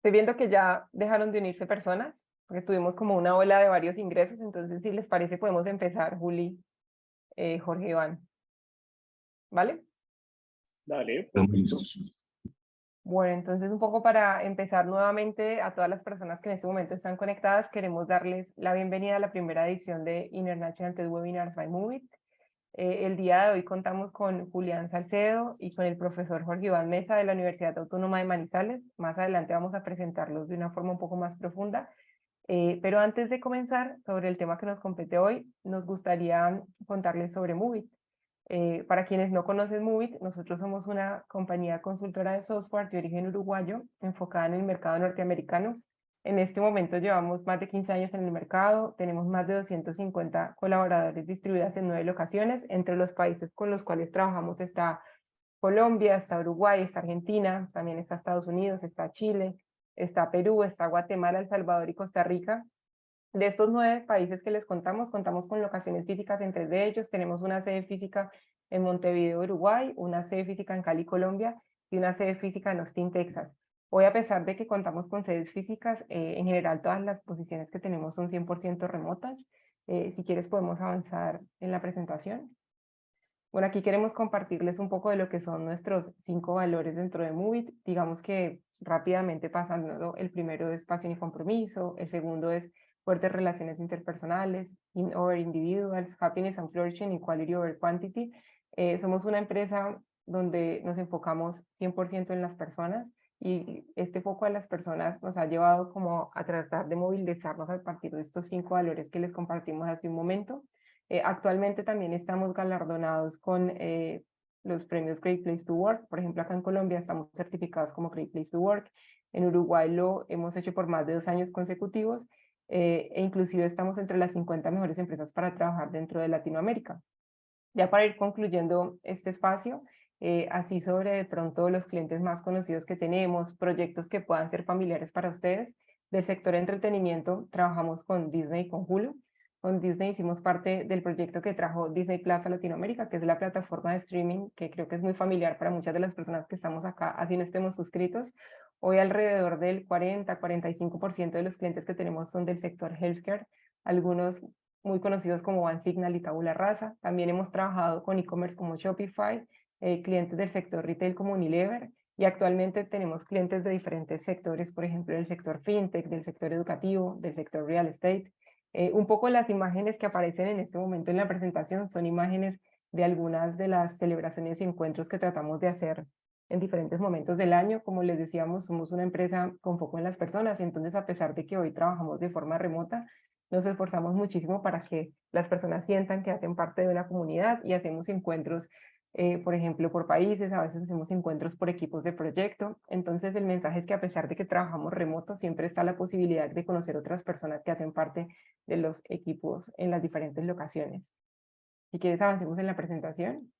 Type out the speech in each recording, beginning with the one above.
Estoy viendo que ya dejaron de unirse personas, porque tuvimos como una ola de varios ingresos, entonces si les parece podemos empezar, Juli, Jorge, Iván, ¿vale? Dale, Estamos perfecto. listos. Bueno, entonces un poco para empezar nuevamente a todas las personas que en este momento están conectadas, queremos darles la bienvenida a la primera edición de International TED Webinars by Movit. El día de hoy contamos con Julián Salcedo y con el profesor Jorge Iván Mesa de la Universidad Autónoma de Manizales. Más adelante vamos a presentarlos de una forma un poco más profunda. Pero antes de comenzar sobre el tema que nos compete hoy, nos gustaría contarles sobre Movit. Para quienes no conocen Movit, nosotros somos una compañía consultora de software de origen uruguayo enfocada en el mercado norteamericano. En este momento llevamos más de 15 años en el mercado, tenemos más de 250 colaboradores distribuidos en 9 locaciones. Entre los países con los cuales trabajamos está Colombia, está Uruguay, está Argentina, también está Estados Unidos, está Chile, está Perú, está Guatemala, El Salvador y Costa Rica. De estos 9 países que les contamos con locaciones físicas en 3 de ellos. Tenemos una sede física en Montevideo, Uruguay, una sede física en Cali, Colombia, y una sede física en Austin, Texas. Hoy, a pesar de que contamos con sedes físicas, en general todas las posiciones que tenemos son 100% remotas. Si quieres podemos avanzar en la presentación. Bueno, aquí queremos compartirles un poco de lo que son nuestros 5 valores dentro de Movit. Digamos que rápidamente pasando, el primero es pasión y compromiso, el segundo es fuertes relaciones interpersonales, in over individuals, happiness and flourishing, equality over quantity. Somos una empresa donde nos enfocamos 100% en las personas, y este foco a las personas nos ha llevado como a tratar de movilizarnos a partir de estos 5 valores que les compartimos hace un momento. Actualmente también estamos galardonados con los premios Great Place to Work. Por ejemplo, acá en Colombia estamos certificados como Great Place to Work. En Uruguay lo hemos hecho por más de 2 años consecutivos, e inclusive estamos entre las 50 mejores empresas para trabajar dentro de Latinoamérica. Ya para ir concluyendo este espacio, así sobre de pronto los clientes más conocidos que tenemos, proyectos que puedan ser familiares para ustedes. Del sector entretenimiento trabajamos con Disney y con Hulu. Con Disney hicimos parte del proyecto que trajo Disney Plus a Latinoamérica, que es la plataforma de streaming que creo que es muy familiar para muchas de las personas que estamos acá, así no estemos suscritos. Hoy alrededor del 40-45% de los clientes que tenemos son del sector healthcare, algunos muy conocidos como OneSignal y Tabula Rasa. También hemos trabajado con e-commerce como Shopify, clientes del sector retail como Unilever, y actualmente tenemos clientes de diferentes sectores, por ejemplo, del sector fintech, del sector educativo, del sector real estate. Un poco las imágenes que aparecen en este momento en la presentación son imágenes de algunas de las celebraciones y encuentros que tratamos de hacer en diferentes momentos del año. Como les decíamos, somos una empresa con foco en las personas, entonces a pesar de que hoy trabajamos de forma remota, nos esforzamos muchísimo para que las personas sientan que hacen parte de una comunidad, y hacemos encuentros, por ejemplo, por países, a veces hacemos encuentros por equipos de proyecto. Entonces el mensaje es que a pesar de que trabajamos remoto, siempre está la posibilidad de conocer otras personas que hacen parte de los equipos en las diferentes locaciones. Si quieres, avancemos en la presentación.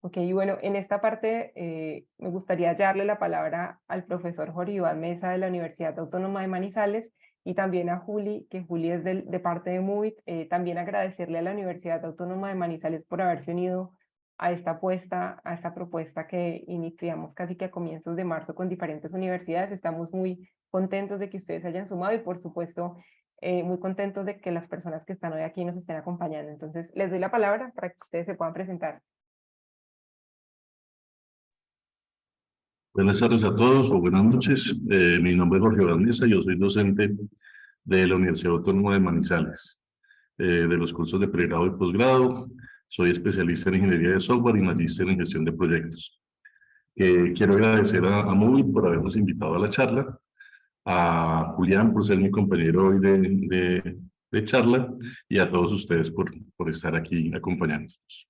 Ok, bueno, en esta parte me gustaría darle la palabra al profesor Jorge Iván Mesa de la Universidad Autónoma de Manizales, y también a Juli, que Juli es de parte de Movit. También agradecerle a la Universidad Autónoma de Manizales por haberse unido a esta apuesta, a esta propuesta que iniciamos casi que a comienzos de marzo con diferentes universidades. Estamos muy contentos de que ustedes hayan sumado, y por supuesto muy contentos de que las personas que están hoy aquí nos estén acompañando. Entonces les doy la palabra para que ustedes se puedan presentar. Buenas tardes a todos o buenas noches. Mi nombre es Jorge Iván, yo soy docente de la Universidad Autónoma de Manizales, de los cursos de pregrado y posgrado. Soy especialista en ingeniería de software y magíster en gestión de proyectos. Quiero agradecer a Movit por habernos invitado a la charla, a Julián por ser mi compañero hoy de charla, y a todos ustedes por estar aquí acompañándonos.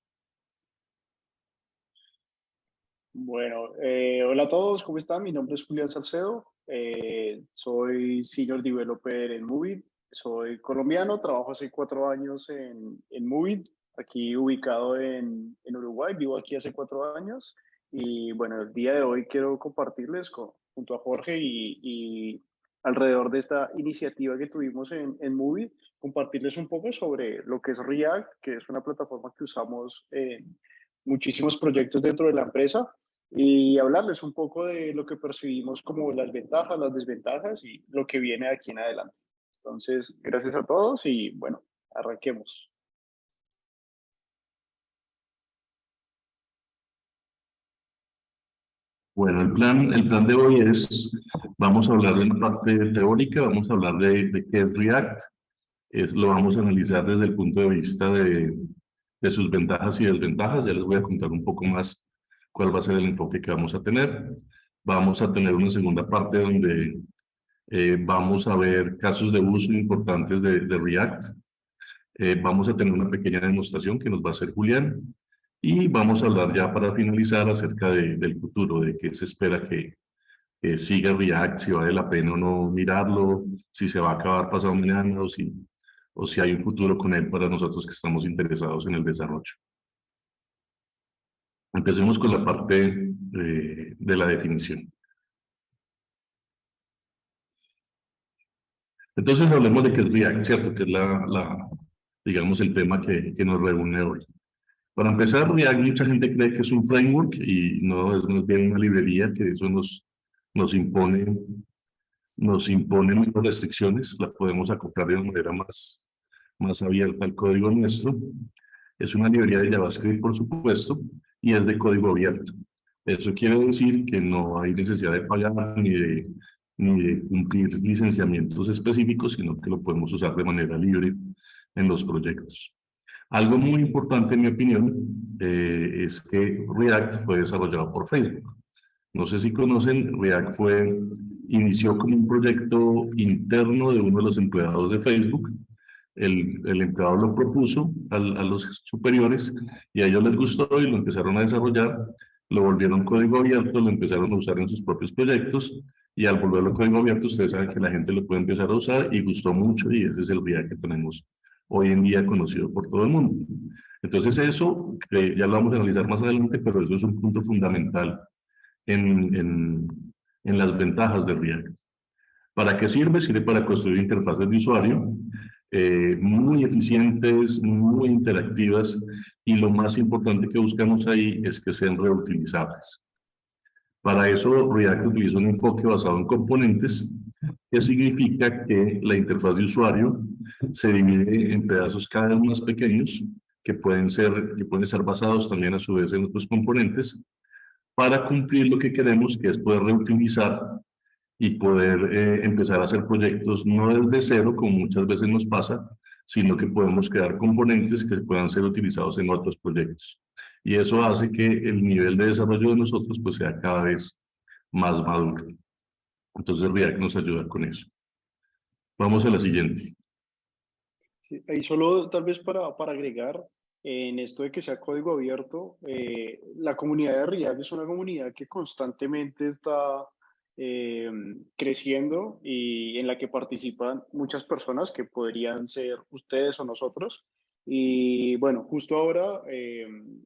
Bueno, hola a todos, ¿cómo están? Mi nombre es Julián Salcedo, soy Senior Developer en Movit, soy colombiano, trabajo hace 4 años en Movit, aquí ubicado en Uruguay, vivo aquí hace 4 años, y bueno, el día de hoy quiero compartirles junto a Jorge y alrededor de esta iniciativa que tuvimos en Movit, compartirles un poco sobre lo que es React, que es una plataforma que usamos en muchísimos proyectos dentro de la empresa, y hablarles un poco de lo que percibimos como las ventajas, las desventajas y lo que viene de aquí en adelante. Entonces, gracias a todos y bueno, arranquemos. Bueno, el plan de hoy es, vamos a hablar de la parte teórica, vamos a hablar de qué es React, lo vamos a analizar desde el punto de vista de sus ventajas y desventajas. Ya les voy a contar un poco más cuál va a ser el enfoque que vamos a tener. Vamos a tener una segunda parte donde vamos a ver casos de uso importantes de React. Vamos a tener una pequeña demostración que nos va a hacer Julián. Y vamos a hablar ya para finalizar acerca del futuro, de qué se espera que siga React, si vale la pena o no mirarlo, si se va a acabar pasado mañana o si hay un futuro con él para nosotros que estamos interesados en el desarrollo. Empecemos con la parte de la definición. Entonces hablemos de qué es React, ¿cierto? Que es digamos, el tema que nos reúne hoy. Para empezar, React, mucha gente cree que es un framework y no, es más bien una librería que eso nos impone menos restricciones, la podemos acoplar de una manera más abierta al código nuestro. Es una librería de JavaScript, por supuesto, y es de código abierto. Eso quiere decir que no hay necesidad de pagar ni de cumplir licenciamientos específicos, sino que lo podemos usar de manera libre en los proyectos. Algo muy importante, en mi opinión, es que React fue desarrollado por Facebook. No sé si conocen, React inició como un proyecto interno de uno de los empleados de Facebook. El empleado lo propuso a los superiores y a ellos les gustó y lo empezaron a desarrollar, lo volvieron código abierto, lo empezaron a usar en sus propios proyectos y al volverlo código abierto ustedes saben que la gente lo puede empezar a usar y gustó mucho y ese es el React que tenemos hoy en día conocido por todo el mundo. Entonces eso, ya lo vamos a analizar más adelante, pero eso es un punto fundamental en las ventajas de React. ¿Para qué sirve? Sirve para construir interfaces de usuario muy eficientes, muy interactivas y lo más importante que buscamos ahí es que sean reutilizables. Para eso React utiliza un enfoque basado en componentes, que significa que la interfaz de usuario se divide en pedazos cada vez más pequeños que pueden estar basados también a su vez en otros componentes para cumplir lo que queremos, que es poder reutilizar y poder empezar a hacer proyectos no desde cero, como muchas veces nos pasa, sino que podemos crear componentes que puedan ser utilizados en otros proyectos. Y eso hace que el nivel de desarrollo de nosotros pues, sea cada vez más maduro. Entonces React nos ayuda con eso. Vamos a la siguiente. Sí, y solo tal vez para agregar en esto de que sea código abierto, la comunidad de React es una comunidad que constantemente está creciendo y en la que participan muchas personas que podrían ser ustedes o nosotros. Y bueno, justo ahora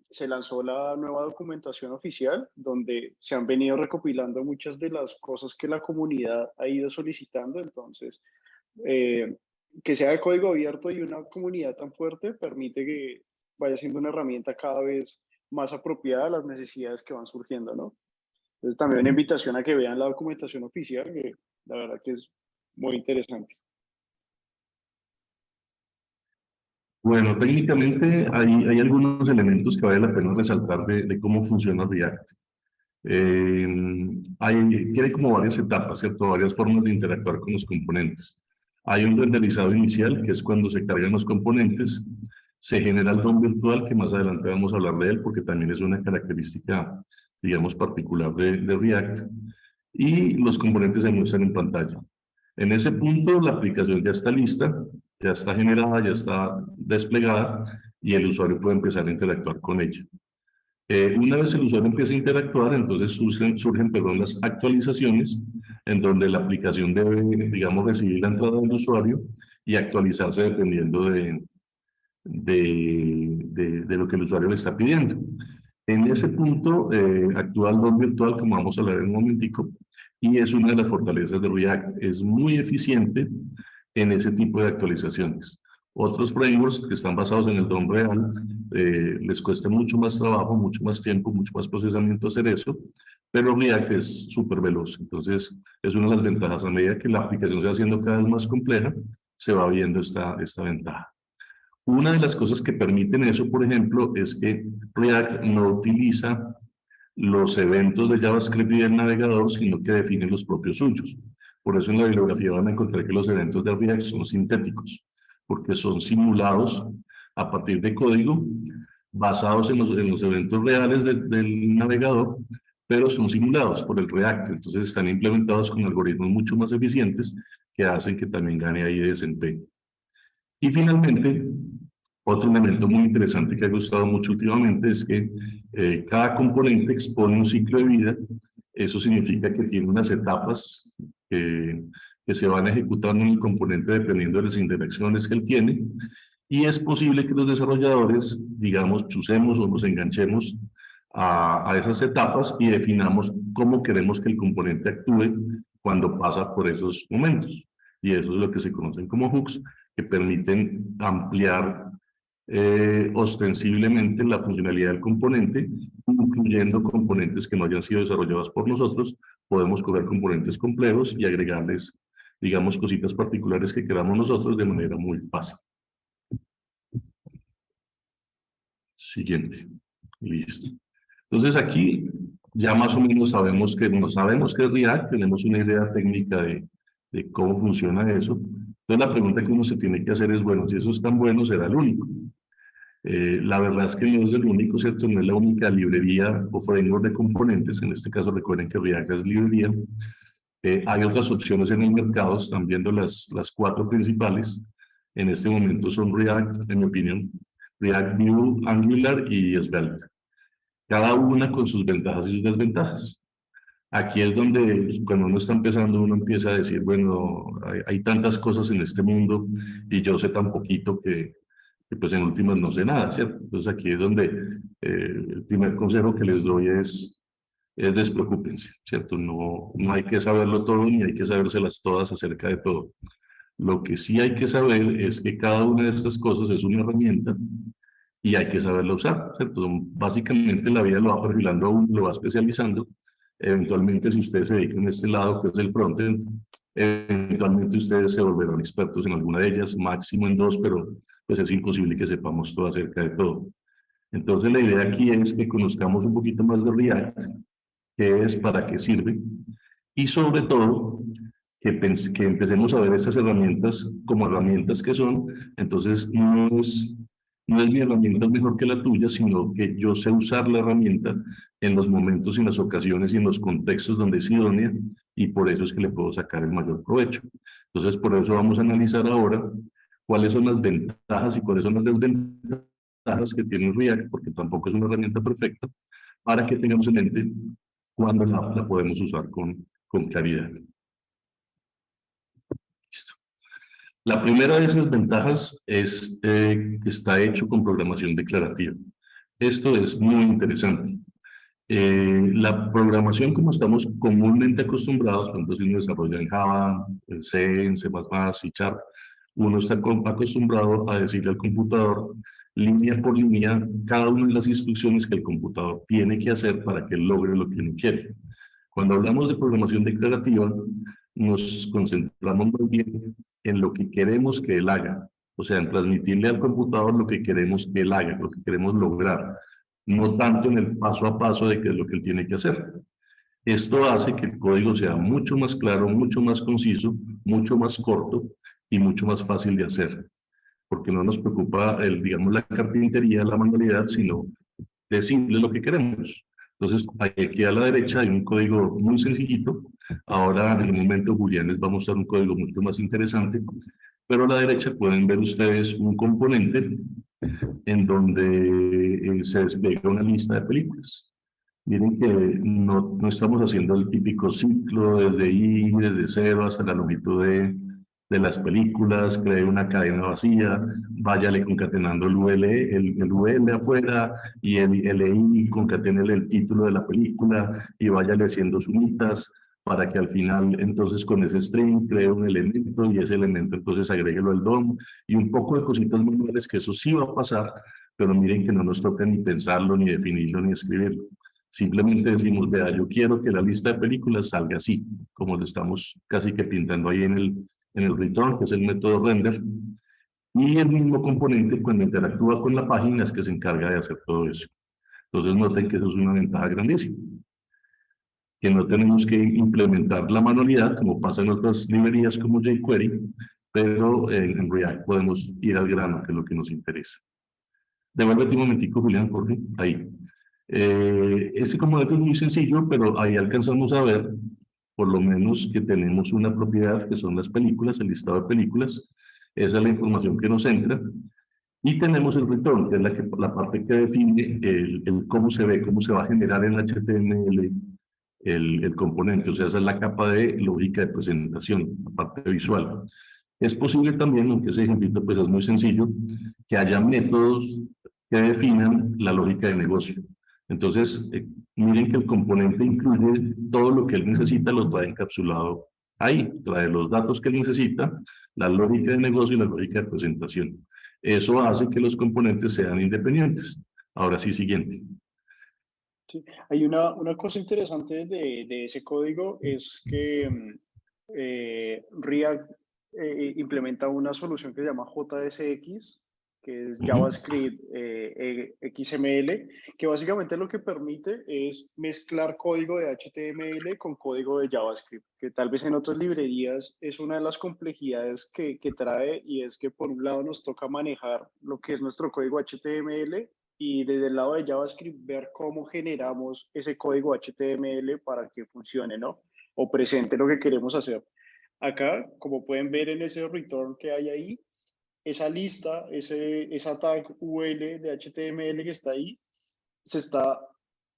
se lanzó la nueva documentación oficial donde se han venido recopilando muchas de las cosas que la comunidad ha ido solicitando. Entonces, eh, que sea de código abierto y una comunidad tan fuerte permite que vaya siendo una herramienta cada vez más apropiada a las necesidades que van surgiendo, ¿no? Entonces también una invitación a que vean la documentación oficial, que la verdad que es muy interesante. Bueno, técnicamente hay algunos elementos que vale la pena resaltar de cómo funciona React. Tiene como varias etapas, ¿cierto? Varias formas de interactuar con los componentes. Hay un renderizado inicial, que es cuando se cargan los componentes. Se genera el DOM virtual, que más adelante vamos a hablar de él, porque también es una característica, digamos, particular de React. Y los componentes se muestran en pantalla. En ese punto, la aplicación ya está lista, ya está generada, ya está desplegada, y el usuario puede empezar a interactuar con ella. Una vez el usuario empieza a interactuar, entonces surgen las actualizaciones en donde la aplicación debe, digamos, recibir la entrada del usuario y actualizarse dependiendo de lo que el usuario le está pidiendo. En ese punto actúa el DOM virtual, como vamos a hablar en un momentico, y es una de las fortalezas de React. Es muy eficiente en ese tipo de actualizaciones. Otros frameworks que están basados en el DOM real, les cuesta mucho más trabajo, mucho más tiempo, mucho más procesamiento hacer eso, pero React es súper veloz. Entonces, es una de las ventajas. A medida que la aplicación se va haciendo cada vez más compleja, se va viendo esta ventaja. Una de las cosas que permiten eso, por ejemplo, es que React no utiliza los eventos de JavaScript y del navegador, sino que define los propios suyos. Por eso en la bibliografía van a encontrar que los eventos de React son sintéticos, porque son simulados a partir de código basados en los eventos reales del navegador, pero son simulados por el React. Entonces están implementados con algoritmos mucho más eficientes que hacen que también gane ahí de desempeño. Y finalmente, otro elemento muy interesante que ha gustado mucho últimamente es que cada componente expone un ciclo de vida. Eso significa que tiene unas etapas que se van ejecutando en el componente dependiendo de las interacciones que él tiene. Y es posible que los desarrolladores, digamos, chusemos o nos enganchemos a esas etapas y definamos cómo queremos que el componente actúe cuando pasa por esos momentos. Y eso es lo que se conocen como hooks, que permiten ampliar ostensiblemente la funcionalidad del componente, incluyendo componentes que no hayan sido desarrollados por nosotros. Podemos coger componentes complejos y agregarles, digamos, cositas particulares que queramos nosotros de manera muy fácil. Siguiente. Listo. Entonces aquí ya más o menos sabemos que es React, tenemos una idea técnica de cómo funciona eso. Entonces la pregunta que uno se tiene que hacer es, bueno, si eso es tan bueno, ¿será el único? La verdad es que no es el único, ¿cierto? No es la única librería o framework de componentes. En este caso recuerden que React es librería. Hay otras opciones en el mercado, están viendo las 4 principales. En este momento son React, en mi opinión, React, Vue, Angular y Svelte. Cada una con sus ventajas y sus desventajas. Aquí es donde cuando uno está empezando, uno empieza a decir, bueno, hay tantas cosas en este mundo y yo sé tan poquito que pues en últimas no sé nada, ¿cierto? Entonces aquí es donde el primer consejo que les doy es despreocúpense, ¿cierto? No hay que saberlo todo ni hay que sabérselas todas acerca de todo. Lo que sí hay que saber es que cada una de estas cosas es una herramienta y hay que saberla usar, ¿cierto? Básicamente la vida lo va perfilando a uno, lo va especializando. Eventualmente, si ustedes se dedican a este lado, que es el frontend, eventualmente ustedes se volverán expertos en alguna de ellas, máximo en 2, pero pues es imposible que sepamos todo acerca de todo. Entonces la idea aquí es que conozcamos un poquito más de React, qué es, para qué sirve, y sobre todo que empecemos a ver esas herramientas como herramientas que son. Entonces no es mi herramienta mejor que la tuya, sino que yo sé usar la herramienta en los momentos y en las ocasiones y en los contextos donde es idónea, y por eso es que le puedo sacar el mayor provecho. Entonces, por eso vamos a analizar ahora cuáles son las ventajas y cuáles son las desventajas que tiene React, porque tampoco es una herramienta perfecta, para que tengamos en mente cuándo la podemos usar con claridad. Listo. La primera de esas ventajas es que está hecho con programación declarativa. Esto es muy interesante. La programación, como estamos comúnmente acostumbrados, cuando uno desarrolla en Java, en C, en C++, C Sharp, uno está acostumbrado a decirle al computador, línea por línea, cada una de las instrucciones que el computador tiene que hacer para que logre lo que uno quiere. Cuando hablamos de programación declarativa, nos concentramos muy bien en lo que queremos que él haga, o sea, en transmitirle al computador lo que queremos que él haga, lo que queremos lograr, no tanto en el paso a paso de qué es lo que él tiene que hacer. Esto hace que el código sea mucho más claro, mucho más conciso, mucho más corto y mucho más fácil de hacer, porque no nos preocupa, digamos, la carpintería, la manualidad, sino decirle lo que queremos. Entonces, aquí a la derecha hay un código muy sencillito. Ahora, en el momento, Julián les va a mostrar un código mucho más interesante. Pero a la derecha pueden ver ustedes un componente en donde se despliega una lista de películas. Miren que no estamos haciendo el típico ciclo desde I, desde 0 hasta la longitud de las películas, cree una cadena vacía, váyale concatenando el UL afuera y el LI concatenele el título de la película y váyale haciendo sumitas. para que al final, entonces, con ese string cree un elemento y ese elemento entonces agréguelo al DOM y un poco de cositas manuales que eso sí va a pasar, pero miren que no nos toca ni pensarlo, ni definirlo, ni escribirlo. Simplemente decimos, vea, yo quiero que la lista de películas salga así, como lo estamos casi que pintando ahí en el return, que es el método render. Y el mismo componente, cuando interactúa con la página, es que se encarga de hacer todo eso. Entonces, noten que eso es una ventaja grandísima. Que no tenemos que implementar la manualidad, como pasa en otras librerías como jQuery, pero en React podemos ir al grano, que es lo que nos interesa. Devuélvete un momentico, Julián, por favor. Ahí. Este componente es muy sencillo, pero ahí alcanzamos a ver, por lo menos, que tenemos una propiedad que son las películas, el listado de películas. Esa es la información que nos entra. Y tenemos el return, que es la parte que define el cómo se ve, cómo se va a generar en HTML el componente. O sea, esa es la capa de lógica de presentación, la parte visual. Es posible también, aunque ese ejemplito pues es muy sencillo, que haya métodos que definan la lógica de negocio. Entonces, miren que el componente incluye todo lo que él necesita, lo trae encapsulado ahí, trae los datos que él necesita, la lógica de negocio y la lógica de presentación. Eso hace que los componentes sean independientes. Ahora sí, siguiente. Sí. Hay una cosa interesante de ese código, es que React implementa una solución que se llama JSX, que es JavaScript XML, que básicamente lo que permite es mezclar código de HTML con código de JavaScript, que tal vez en otras librerías es una de las complejidades que trae, y es que por un lado nos toca manejar lo que es nuestro código HTML y desde el lado de JavaScript ver cómo generamos ese código HTML para que funcione, ¿no? O presente lo que queremos hacer. Acá, como pueden ver en ese return que hay ahí, esa lista, esa tag UL de HTML que está ahí, se está,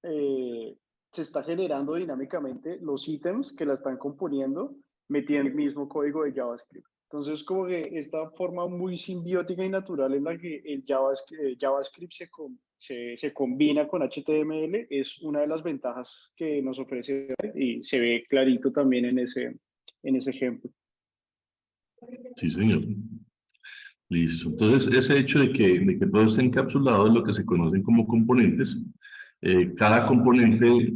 se está generando dinámicamente los ítems que la están componiendo, metiendo el mismo código de JavaScript. Entonces, como que esta forma muy simbiótica y natural en la que el JavaScript se combina con HTML es una de las ventajas que nos ofrece, y se ve clarito también en ese ejemplo. Sí, señor. Listo. Entonces, ese hecho de que todo esté encapsulado es lo que se conocen como componentes. Cada componente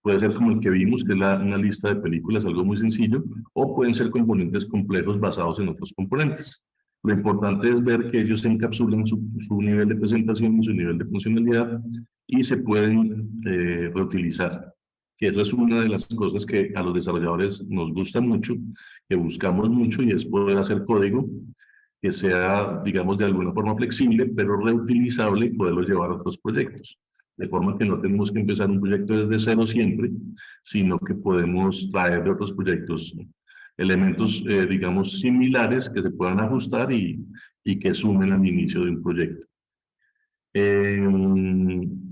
puede ser como el que vimos, que es una lista de películas, algo muy sencillo, o pueden ser componentes complejos basados en otros componentes. Lo importante es ver que ellos encapsulan su nivel de presentación y su nivel de funcionalidad y se pueden reutilizar. Que esa es una de las cosas que a los desarrolladores nos gusta mucho, que buscamos mucho, y es poder hacer código que sea, digamos, de alguna forma flexible, pero reutilizable y poderlo llevar a otros proyectos. De forma que no tenemos que empezar un proyecto desde cero siempre, sino que podemos traer de otros proyectos elementos, digamos, similares que se puedan ajustar y que sumen al inicio de un proyecto.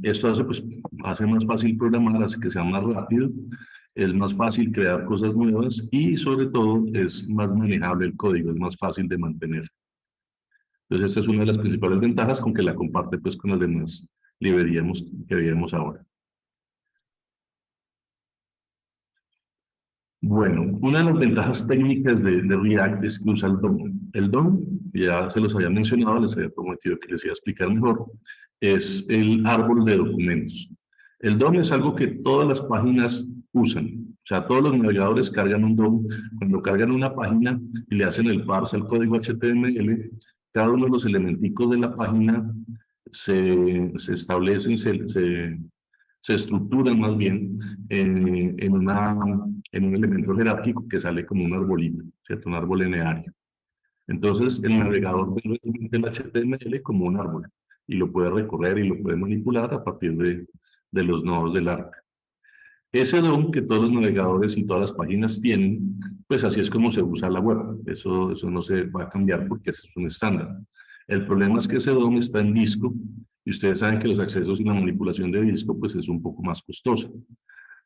Esto hace, pues, hace más fácil programar, hace que sea más rápido, es más fácil crear cosas nuevas y sobre todo es más manejable el código, es más fácil de mantener. Entonces, esta es una de las principales ventajas con que la comparte pues con las demás librerías que veíamos ahora. Bueno, una de las ventajas técnicas de React es que usa el DOM. El DOM, ya se los había mencionado, les había prometido que les iba a explicar mejor, es el árbol de documentos. El DOM es algo que todas las páginas usan. O sea, todos los navegadores cargan un DOM. Cuando cargan una página y le hacen el parse al código HTML, cada uno de los elementicos de la página se establecen, se estructuran más bien en un elemento jerárquico que sale como un arbolito, ¿cierto? Un árbol lineario. Entonces, el navegador ve realmente el HTML como un árbol y lo puede recorrer y lo puede manipular a partir de los nodos del arc. Ese DOM que todos los navegadores y todas las páginas tienen, pues así es como se usa la web. Eso no se va a cambiar porque eso es un estándar. El problema es que ese DOM está en disco y ustedes saben que los accesos y la manipulación de disco pues es un poco más costoso.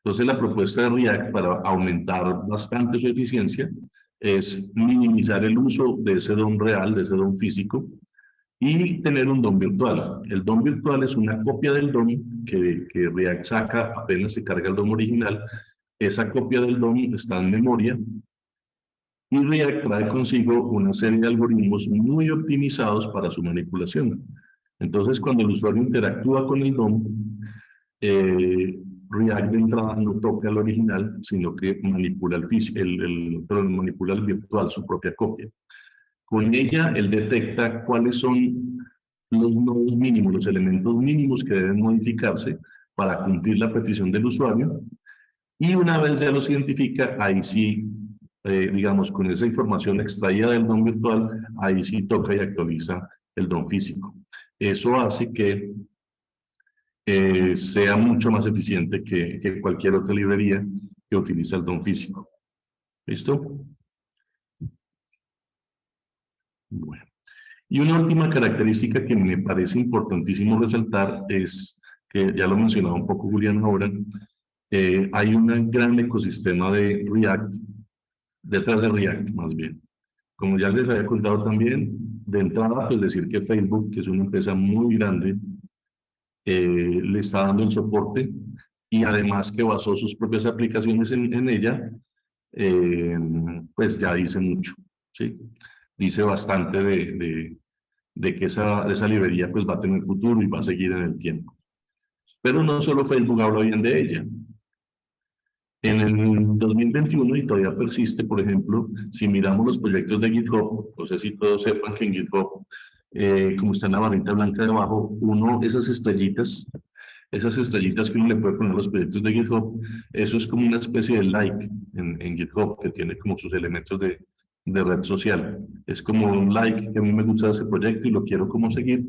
Entonces la propuesta de React para aumentar bastante su eficiencia es minimizar el uso de ese DOM real, de ese DOM físico, y tener un DOM virtual. El DOM virtual es una copia del DOM que React saca apenas se carga el DOM original, esa copia del DOM está en memoria y React trae consigo una serie de algoritmos muy optimizados para su manipulación. Entonces, cuando el usuario interactúa con el DOM, React de entrada no toca el original, sino que manipula manipula el virtual, su propia copia. Con ella, él detecta cuáles son los nodos mínimos, los elementos mínimos que deben modificarse para cumplir la petición del usuario. Y una vez ya los identifica, ahí sí, digamos, con esa información extraída del DOM virtual, ahí sí toca y actualiza el DOM físico. Eso hace que sea mucho más eficiente que cualquier otra librería que utiliza el DOM físico. ¿Listo? Bueno. Y una última característica que me parece importantísimo resaltar es, que ya lo mencionaba un poco Julián ahora, hay un gran ecosistema de React, detrás de React más bien. Como ya les había contado también, de entrada, pues decir que Facebook, que es una empresa muy grande, le está dando el soporte y además que basó sus propias aplicaciones en ella, pues ya dice mucho, ¿sí? Dice bastante de que esa librería pues va a tener futuro y va a seguir en el tiempo. Pero no solo Facebook habla bien de ella. En el 2021, y todavía persiste, por ejemplo, si miramos los proyectos de GitHub, no sé si todos sepan que en GitHub, como está en la barrita blanca de abajo, esas estrellitas que uno le puede poner a los proyectos de GitHub, eso es como una especie de like en GitHub, que tiene como sus elementos de red social. Es como un like que a mí me gusta ese proyecto y lo quiero como seguir.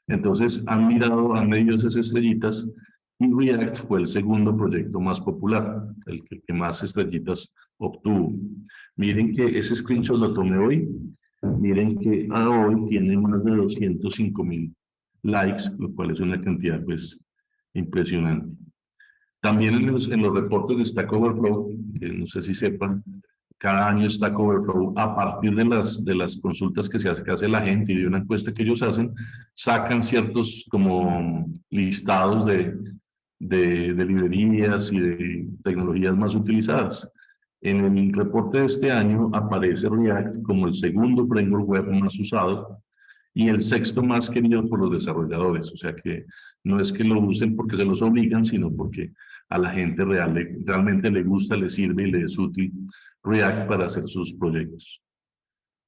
Entonces han medido esas estrellitas y React fue el segundo proyecto más popular, el que más estrellitas obtuvo. Miren que ese screenshot lo tomé hoy. Miren que hoy tiene más de 205,000 likes, lo cual es una cantidad pues impresionante. También en los reportes de Stack Overflow, que no sé si sepan, cada año Stack Overflow, a partir de las consultas que hace la gente y de una encuesta que ellos hacen, sacan ciertos como listados de librerías y de tecnologías más utilizadas. En el reporte de este año aparece React como el segundo framework web más usado y el sexto más querido por los desarrolladores. O sea que no es que lo usen porque se los obligan, sino porque a la gente realmente le gusta, le sirve y le es útil React para hacer sus proyectos.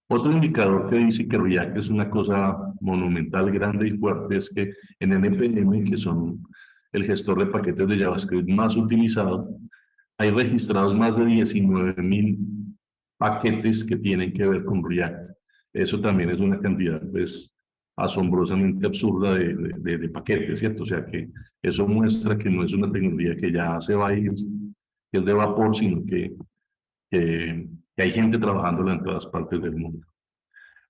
Otro indicador que dice que React es una cosa monumental, grande y fuerte es que en NPM, que son el gestor de paquetes de JavaScript más utilizado, hay registrados más de 19,000 paquetes que tienen que ver con React. Eso también es una cantidad, pues, asombrosamente absurda de paquetes, ¿cierto? O sea que eso muestra que no es una tecnología que ya se va a ir, que es de vapor, sino que hay gente trabajándola en todas partes del mundo.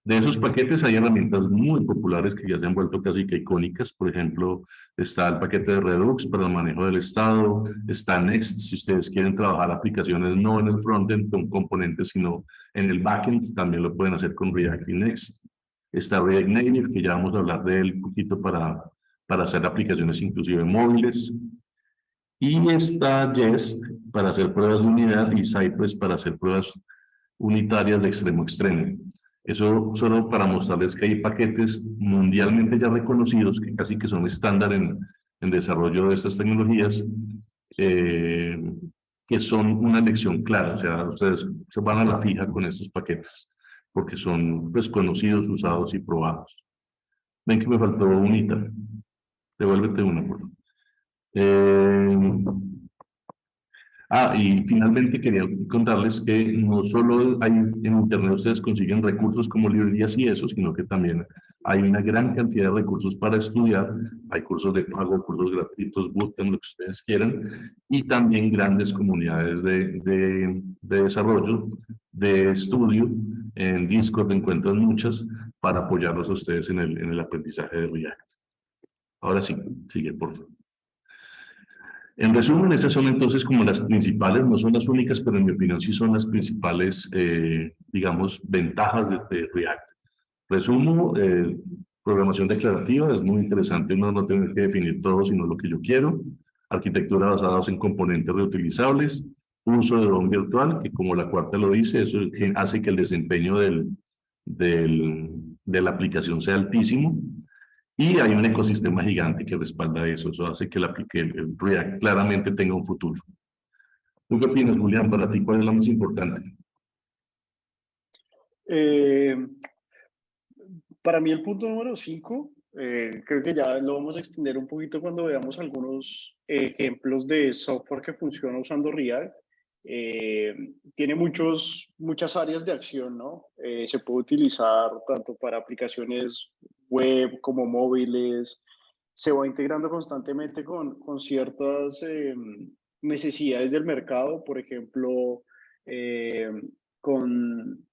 De esos paquetes hay herramientas muy populares que ya se han vuelto casi que icónicas. Por ejemplo, está el paquete de Redux para el manejo del estado, está Next, si ustedes quieren trabajar aplicaciones no en el frontend con componentes, sino en el backend, también lo pueden hacer con React y Next. Está React Native, que ya vamos a hablar de él un poquito para hacer aplicaciones inclusive móviles. Y está Jest para hacer pruebas de unidad y Cypress para hacer pruebas unitarias de extremo a extremo. Eso solo para mostrarles que hay paquetes mundialmente ya reconocidos, que casi que son estándar en desarrollo de estas tecnologías, que son una elección clara. O sea, ustedes se van a la fija con estos paquetes, porque son pues, conocidos, usados y probados. Ven que me faltó unita. Devuélvete una, por favor. Y finalmente quería contarles que no solo hay en Internet ustedes consiguen recursos como librerías y eso, sino que también hay una gran cantidad de recursos para estudiar. Hay cursos de pago, cursos gratuitos, bootcamp, lo que ustedes quieran, y también grandes comunidades de desarrollo, de estudio. En Discord encuentran muchas para apoyarlos a ustedes en el aprendizaje de React. Ahora sí, sigue, por favor. En resumen, esas son entonces como las principales, no son las únicas, pero en mi opinión sí son las principales, digamos, ventajas de React. Resumo, programación declarativa, es muy interesante uno no tener que definir todo, sino lo que yo quiero. Arquitectura basada en componentes reutilizables. uso de dron virtual, que como la cuarta lo dice, eso hace que el desempeño de la aplicación sea altísimo. Y hay un ecosistema gigante que respalda eso. Eso hace que, que el React claramente tenga un futuro. ¿Tú qué opinas, Julián? Para ti, ¿cuál es la más importante? Eh, para mí el punto número 5, creo que ya lo vamos a extender un poquito cuando veamos algunos ejemplos de software que funciona usando React. Tiene muchas áreas de acción, ¿no? Se puede utilizar tanto para aplicaciones web como móviles. Se va integrando constantemente con ciertas necesidades del mercado, por ejemplo, eh, con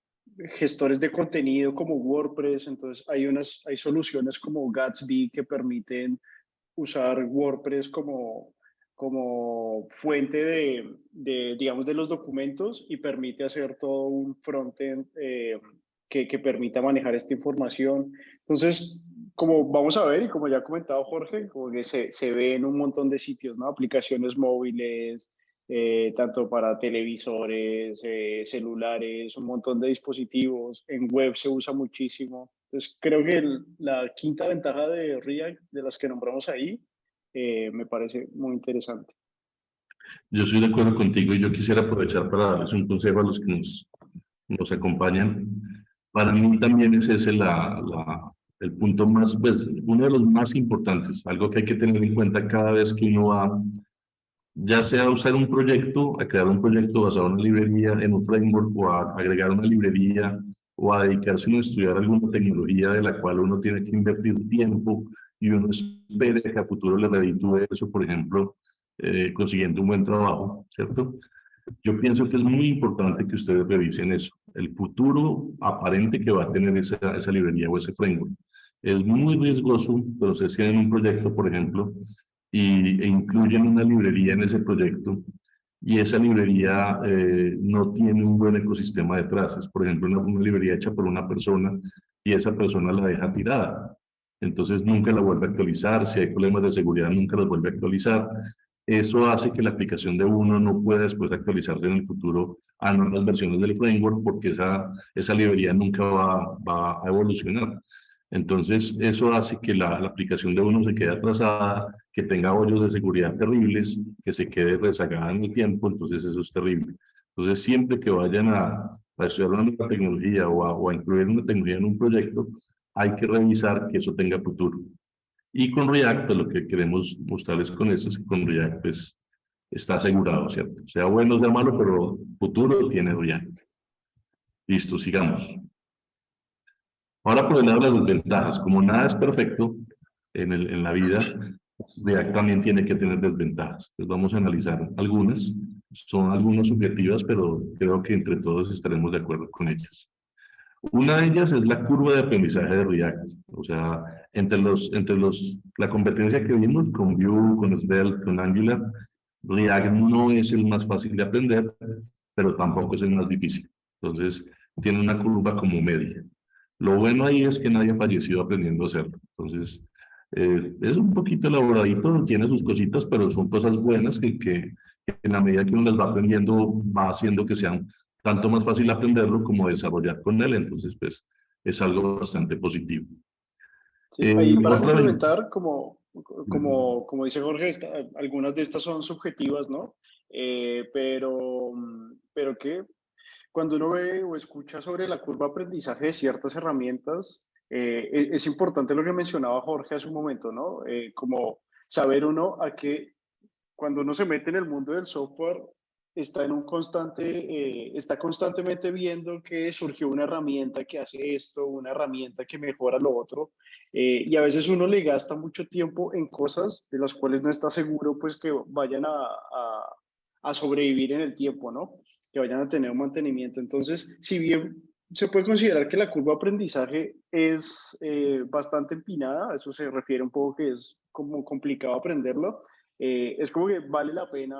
gestores de contenido como WordPress. Entonces hay soluciones como Gatsby que permiten usar WordPress como fuente digamos, de los documentos, y permite hacer todo un frontend que permita manejar esta información. Entonces, como vamos a ver y como ya ha comentado Jorge, como que se ve en un montón de sitios, ¿no? Aplicaciones móviles, tanto para televisores, celulares, un montón de dispositivos. En web se usa muchísimo. Entonces, creo que la quinta ventaja de React, de las que nombramos ahí, me parece muy interesante. Yo estoy de acuerdo contigo y yo quisiera aprovechar para darles un consejo a los que nos acompañan. Para mí también es ese el punto más, pues, uno de los más importantes, algo que hay que tener en cuenta cada vez que uno va, ya sea a usar un proyecto, a crear un proyecto basado en una librería, en un framework, o a agregar una librería, o a dedicarse a estudiar alguna tecnología de la cual uno tiene que invertir tiempo y uno espera que a futuro le reditúe eso, por ejemplo, consiguiendo un buen trabajo, ¿cierto? Yo pienso que es muy importante que ustedes revisen eso, el futuro aparente que va a tener esa librería o ese framework. Es muy riesgoso, pero si tienen un proyecto, por ejemplo, e incluyen una librería en ese proyecto, y esa librería no tiene un buen ecosistema detrás. Es, por ejemplo, una librería hecha por una persona y esa persona la deja tirada. Entonces nunca la vuelve a actualizar. Si hay problemas de seguridad, nunca los vuelve a actualizar. Eso hace que la aplicación de uno no pueda después actualizarse en el futuro a nuevas versiones del framework, porque esa librería nunca va a evolucionar. Entonces, eso hace que la aplicación de uno se quede atrasada, que tenga hoyos de seguridad terribles, que se quede rezagada en el tiempo. Entonces eso es terrible. Entonces, siempre que vayan a estudiar una nueva tecnología o a incluir una tecnología en un proyecto, hay que revisar que eso tenga futuro. Y con React, pues, lo que queremos mostrarles con esto es que con React, pues, está asegurado, ¿cierto? Sea bueno o sea malo, pero futuro tiene React. Listo, sigamos. Ahora, por el lado de las desventajas, como nada es perfecto en la vida, React también tiene que tener desventajas. Entonces vamos a analizar algunas. Son algunas subjetivas, pero creo que entre todos estaremos de acuerdo con ellas. Una de ellas es la curva de aprendizaje de React. O sea, la competencia que vimos con Vue, con Svelte, con Angular, React no es el más fácil de aprender, pero tampoco es el más difícil. Entonces, tiene una curva como media. Lo bueno ahí es que nadie ha fallecido aprendiendo a hacerlo. Entonces, es un poquito elaboradito, tiene sus cositas, pero son cosas buenas que en la medida que uno las va aprendiendo, va haciendo que sean tanto más fácil aprenderlo como desarrollar con él. Entonces, pues, es algo bastante positivo. Sí, ahí para Otra vez. complementar, como dice Jorge, algunas de estas son subjetivas, ¿no? Pero que cuando uno ve o escucha sobre la curva de aprendizaje de ciertas herramientas, es importante lo que mencionaba Jorge hace un momento, ¿no? Como saber uno a qué, cuando uno se mete en el mundo del software, está constantemente viendo que surgió una herramienta que hace esto, una herramienta que mejora lo otro, y a veces uno le gasta mucho tiempo en cosas de las cuales no está seguro, pues, que vayan a sobrevivir en el tiempo, ¿no? Que vayan a tener un mantenimiento. Entonces, si bien se puede considerar que la curva de aprendizaje es bastante empinada, eso se refiere un poco que es como complicado aprenderlo. Es como que vale la pena,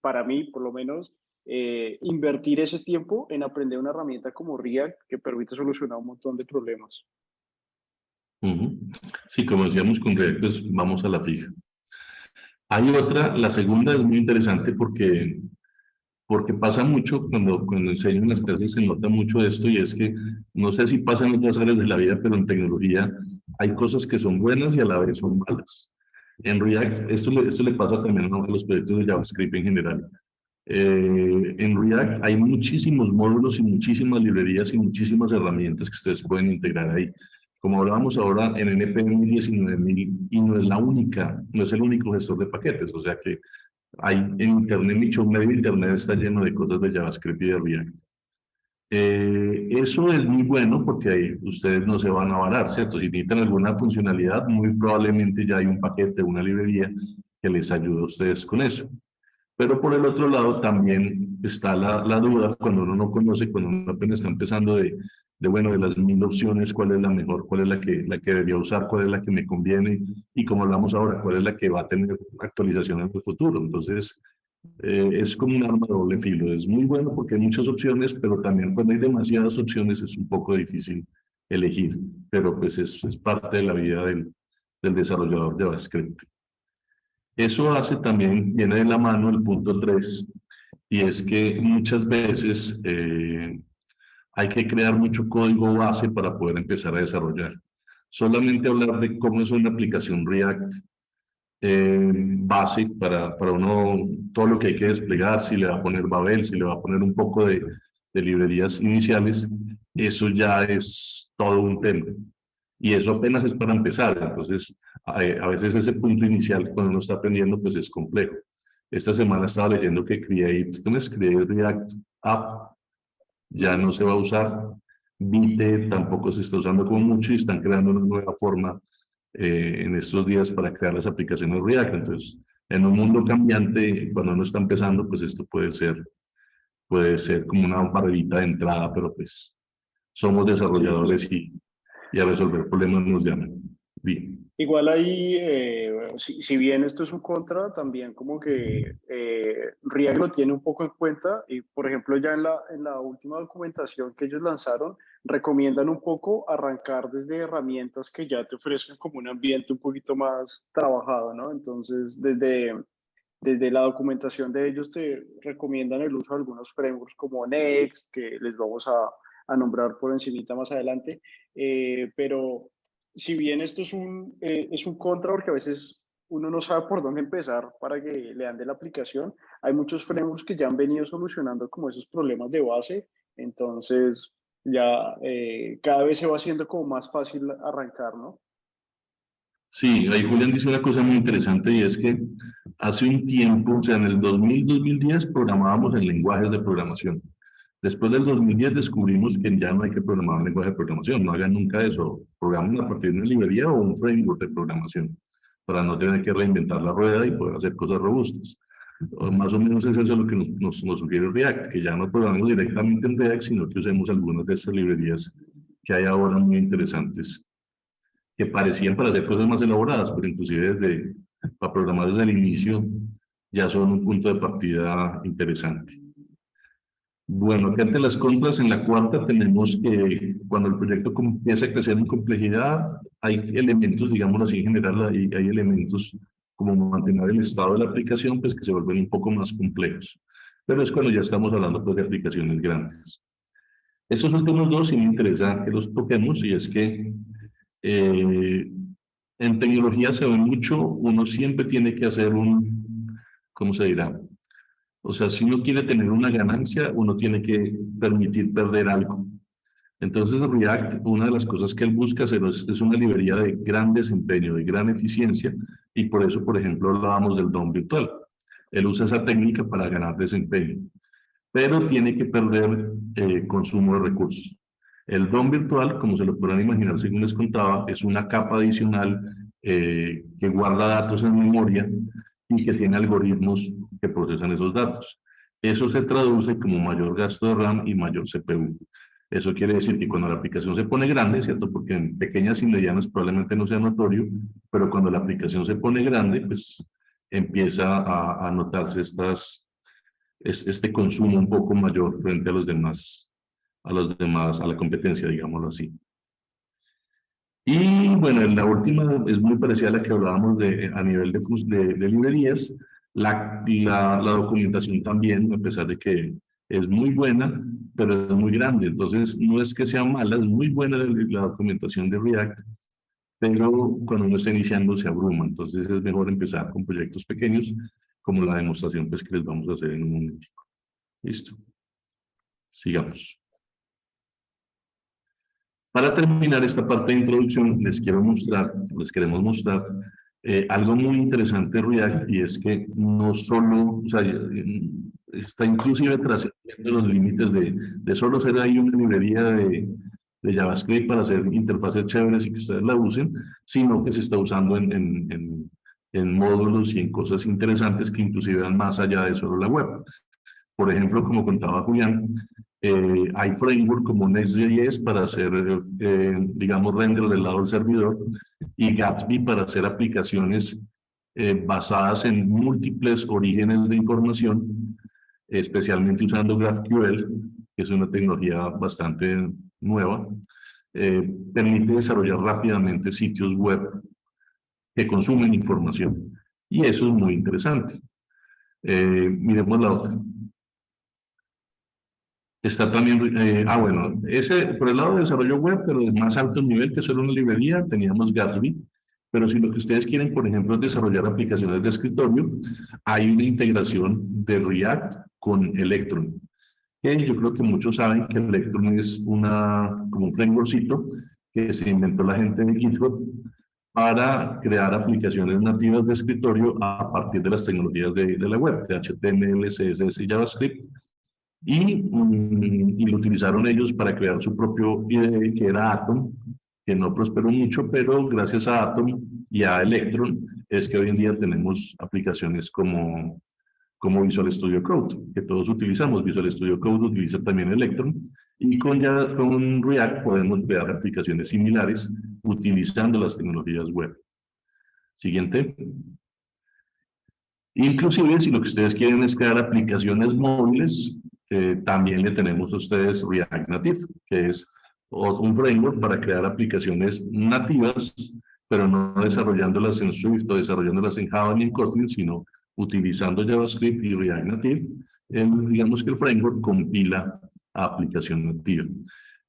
para mí por lo menos, invertir ese tiempo en aprender una herramienta como React, que permite solucionar un montón de problemas. Sí, como decíamos con React, pues vamos a la fija. Hay otra, la segunda es muy interesante porque porque pasa mucho cuando enseño en las clases, se nota mucho esto, y es que no sé si pasa en otras áreas de la vida, pero en tecnología hay cosas que son buenas y a la vez son malas. En React, esto le pasa también a los proyectos de JavaScript en general. En React hay muchísimos módulos y muchísimas librerías y muchísimas herramientas que ustedes pueden integrar ahí. Como hablábamos ahora, en NPM 19000, y no es la única, no es el único gestor de paquetes, o sea que hay en Internet, mucho medio Internet está lleno de cosas de JavaScript y de React. Eso es muy bueno porque ahí ustedes no se van a varar, ¿cierto? Si necesitan alguna funcionalidad, muy probablemente ya hay un paquete, una librería que les ayude a ustedes con eso. Pero por el otro lado también está la duda cuando uno no conoce, cuando uno apenas está empezando bueno, de las 1000 opciones, cuál es la mejor, cuál es la que debería usar, cuál es la que me conviene, y como hablamos ahora, cuál es la que va a tener actualización en el futuro. Entonces, es como un arma de doble filo. Es muy bueno porque hay muchas opciones, pero también cuando hay demasiadas opciones es un poco difícil elegir. Pero pues es parte de la vida del desarrollador de JavaScript. Eso hace también, viene de la mano el punto 3, y es que muchas veces hay que crear mucho código base para poder empezar a desarrollar. Solamente hablar de cómo es una aplicación React base para uno, todo lo que hay que desplegar, si le va a poner Babel, si le va a poner un poco de librerías iniciales, eso ya es todo un tema. Y eso apenas es para empezar. Entonces, a veces ese punto inicial, cuando uno está aprendiendo, pues es complejo. Esta semana estaba leyendo que ¿cómo es? Create React App ya no se va a usar. Vite tampoco se está usando como mucho, y están creando una nueva forma en estos días para crear las aplicaciones React. Entonces, en un mundo cambiante, cuando uno está empezando, pues esto puede ser como una barrerita de entrada, pero pues somos desarrolladores y a resolver problemas nos llaman. Bien. Igual ahí, si bien esto es un contra, también como que React lo tiene un poco en cuenta y, por ejemplo, ya en la última documentación que ellos lanzaron, recomiendan un poco arrancar desde herramientas que ya te ofrecen como un ambiente un poquito más trabajado, ¿no? Entonces, desde la documentación de ellos te recomiendan el uso de algunos frameworks como Next, que les vamos a nombrar por encimita más adelante, pero si bien esto es un contra, porque a veces uno no sabe por dónde empezar para que le ande la aplicación, hay muchos frameworks que ya han venido solucionando como esos problemas de base, entonces ya cada vez se va haciendo como más fácil arrancar, ¿no? Sí, ahí Julián dice una cosa muy interesante, y es que hace un tiempo, o sea, en el 2010 programábamos en lenguajes de programación. Después del 2010 descubrimos que ya no hay que programar en lenguaje de programación, no hagan nunca eso, programen a partir de una librería o un framework de programación, para no tener que reinventar la rueda y poder hacer cosas robustas. O más o menos es eso lo que nos sugiere React, que ya no programemos directamente en React, sino que usemos algunas de estas librerías que hay ahora muy interesantes, que parecían para hacer cosas más elaboradas, pero inclusive para programar desde el inicio ya son un punto de partida interesante. Bueno, acá ante las contras, en la cuarta tenemos que cuando el proyecto empieza a crecer en complejidad, hay elementos, digamos así en general, hay elementos como mantener el estado de la aplicación, pues que se vuelven un poco más complejos. Pero es cuando ya estamos hablando pues, de aplicaciones grandes. Estos últimos dos sí me interesa que los toquemos, y es que en tecnología se ve mucho, uno siempre tiene que hacer ¿cómo se dirá? O sea, si uno quiere tener una ganancia, uno tiene que permitir perder algo. Entonces, React, una de las cosas que él busca hacer es una librería de gran desempeño, de gran eficiencia, y por eso, por ejemplo, hablábamos del DOM virtual. Él usa esa técnica para ganar desempeño, pero tiene que perder consumo de recursos. El DOM virtual, como se lo podrán imaginar, según les contaba, es una capa adicional que guarda datos en memoria y que tiene algoritmos que procesan esos datos. Eso se traduce como mayor gasto de RAM y mayor CPU. Eso quiere decir que cuando la aplicación se pone grande, ¿cierto? Porque en pequeñas y medianas probablemente no sea notorio, pero cuando la aplicación se pone grande, pues empieza a notarse este consumo un poco mayor frente a la competencia, digámoslo así. Y bueno, la última es muy parecida a la que hablábamos a nivel de librerías, La documentación también, a pesar de que es muy buena, pero es muy grande. Entonces, no es que sea mala, es muy buena la documentación de React, pero cuando uno está iniciando se abruma. Entonces, es mejor empezar con proyectos pequeños, como la demostración pues, que les vamos a hacer en un momento. Listo. Sigamos. Para terminar esta parte de introducción, les queremos mostrar algo muy interesante de React, y es que no solo, o sea, está inclusive trascendiendo los límites de solo ser ahí una librería de JavaScript para hacer interfaces chéveres y que ustedes la usen, sino que se está usando en módulos y en cosas interesantes que inclusive van más allá de solo la web. Por ejemplo, como contaba Julián, hay framework como Next.js para hacer, digamos, render del lado del servidor, y Gatsby para hacer aplicaciones basadas en múltiples orígenes de información, especialmente usando GraphQL, que es una tecnología bastante nueva. Permite desarrollar rápidamente sitios web que consumen información. Y eso es muy interesante. Miremos la otra. Está también, bueno, ese por el lado de desarrollo web, pero de más alto nivel que solo una librería, teníamos Gatsby. Pero si lo que ustedes quieren, por ejemplo, es desarrollar aplicaciones de escritorio, hay una integración de React con Electron. Que yo creo que muchos saben que Electron es como un frameworkcito que se inventó la gente de GitHub para crear aplicaciones nativas de escritorio a partir de las tecnologías de la web, de HTML, CSS y JavaScript. Y lo utilizaron ellos para crear su propio IDE, que era Atom, que no prosperó mucho, pero gracias a Atom y a Electron es que hoy en día tenemos aplicaciones como Visual Studio Code, que todos utilizamos. Visual Studio Code utiliza también Electron, y con React podemos crear aplicaciones similares utilizando las tecnologías web. Siguiente. Inclusive, si lo que ustedes quieren es crear aplicaciones móviles, también le tenemos a ustedes React Native, que es un framework para crear aplicaciones nativas, pero no desarrollándolas en Swift o desarrollándolas en Java ni en Kotlin, sino utilizando JavaScript y React Native. Digamos que el framework compila a aplicación nativa.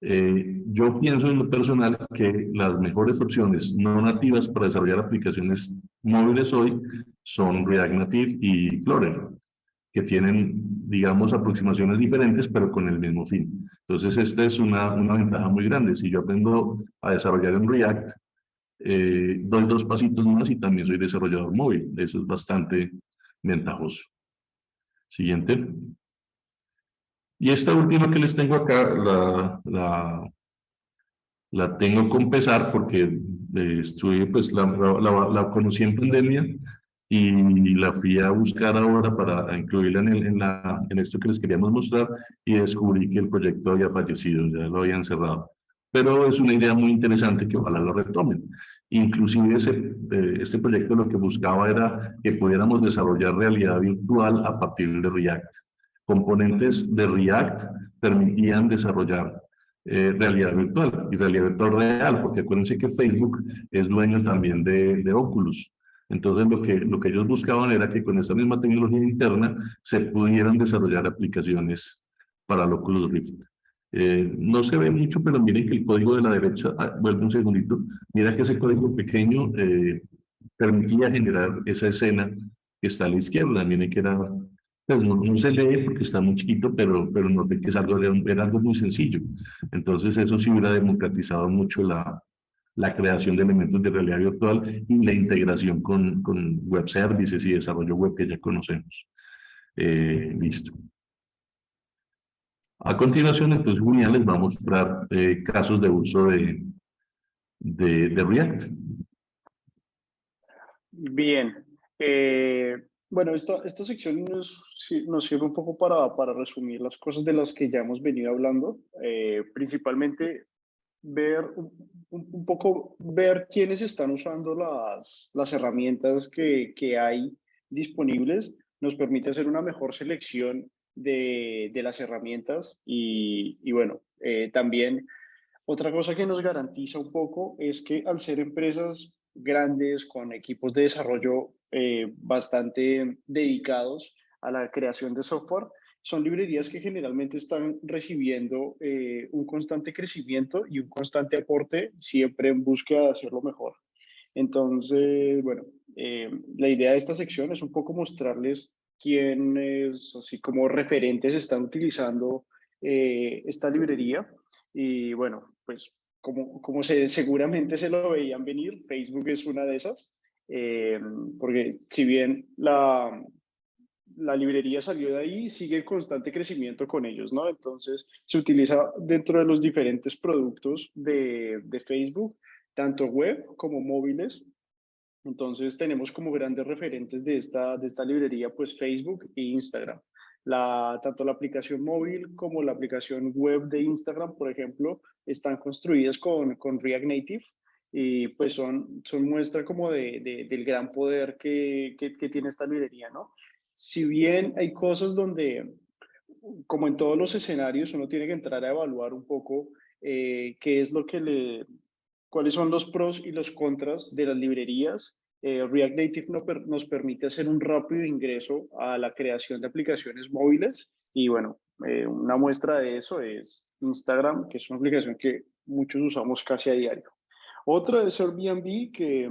Yo pienso en lo personal que las mejores opciones no nativas para desarrollar aplicaciones móviles hoy son React Native y Flutter, que tienen, digamos, aproximaciones diferentes, pero con el mismo fin. Entonces, esta es una ventaja muy grande. Si yo aprendo a desarrollar en React, doy 2 pasitos más y también soy desarrollador móvil. Eso es bastante ventajoso. Siguiente. Y esta última que les tengo acá, la tengo con pesar porque estuve, pues la conocí en pandemia y la fui a buscar ahora para incluirla en esto que les queríamos mostrar, y descubrí que el proyecto había fallecido, ya lo habían cerrado. Pero es una idea muy interesante que ojalá lo retomen. Inclusive este proyecto lo que buscaba era que pudiéramos desarrollar realidad virtual a partir de React. Componentes de React permitían desarrollar realidad virtual y realidad virtual real, porque acuérdense que Facebook es dueño también de Oculus. Entonces, lo que ellos buscaban era que con esta misma tecnología interna se pudieran desarrollar aplicaciones para el Oculus Rift. No se ve mucho, pero miren que el código de la derecha, vuelve un segundito, mira que ese código pequeño permitía generar esa escena que está a la izquierda. Miren que era, pues no se lee porque está muy chiquito, pero noté que es era algo muy sencillo. Entonces, eso sí hubiera democratizado mucho la creación de elementos de realidad virtual y la integración con web services y desarrollo web que ya conocemos. Listo. A continuación, entonces, Julián les va a mostrar casos de uso de React. Bien. Bueno, esta sección nos sirve un poco para resumir las cosas de las que ya hemos venido hablando. Principalmente ver un poco, ver quiénes están usando las herramientas que hay disponibles, nos permite hacer una mejor selección de las herramientas y bueno, también otra cosa que nos garantiza un poco es que al ser empresas grandes, con equipos de desarrollo bastante dedicados a la creación de software. Son librerías que generalmente están recibiendo un constante crecimiento y un constante aporte, siempre en búsqueda de hacerlo mejor. Entonces, bueno, la idea de esta sección es un poco mostrarles quiénes, así como referentes, están utilizando esta librería. Y bueno, pues como seguramente se lo veían venir, Facebook es una de esas, eh, porque si bien la librería salió de ahí, sigue en constante crecimiento con ellos, ¿no? Entonces, se utiliza dentro de los diferentes productos de Facebook, tanto web como móviles. Entonces, tenemos como grandes referentes de esta librería, pues Facebook e Instagram. Tanto la aplicación móvil como la aplicación web de Instagram, por ejemplo, están construidas con React Native y pues son muestra como del gran poder que tiene esta librería, ¿no? Si bien hay cosas donde, como en todos los escenarios, uno tiene que entrar a evaluar un poco qué es lo que cuáles son los pros y los contras de las librerías. React Native nos permite hacer un rápido ingreso a la creación de aplicaciones móviles y bueno, una muestra de eso es Instagram, que es una aplicación que muchos usamos casi a diario. Otra es Airbnb, que,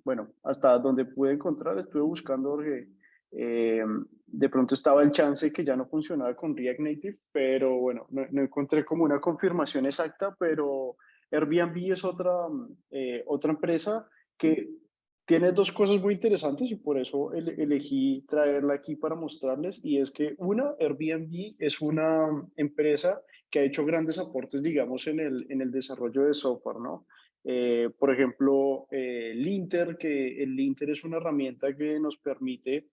bueno, hasta donde pude encontrar, estuve buscando porque de pronto estaba el chance que ya no funcionaba con React Native, pero bueno, no encontré como una confirmación exacta, pero Airbnb es otra empresa que tiene dos cosas muy interesantes y por eso elegí traerla aquí para mostrarles. Y es que una, Airbnb es una empresa que ha hecho grandes aportes, digamos, en el desarrollo de software, ¿no? Por ejemplo, Linter, que el Linter es una herramienta que nos permite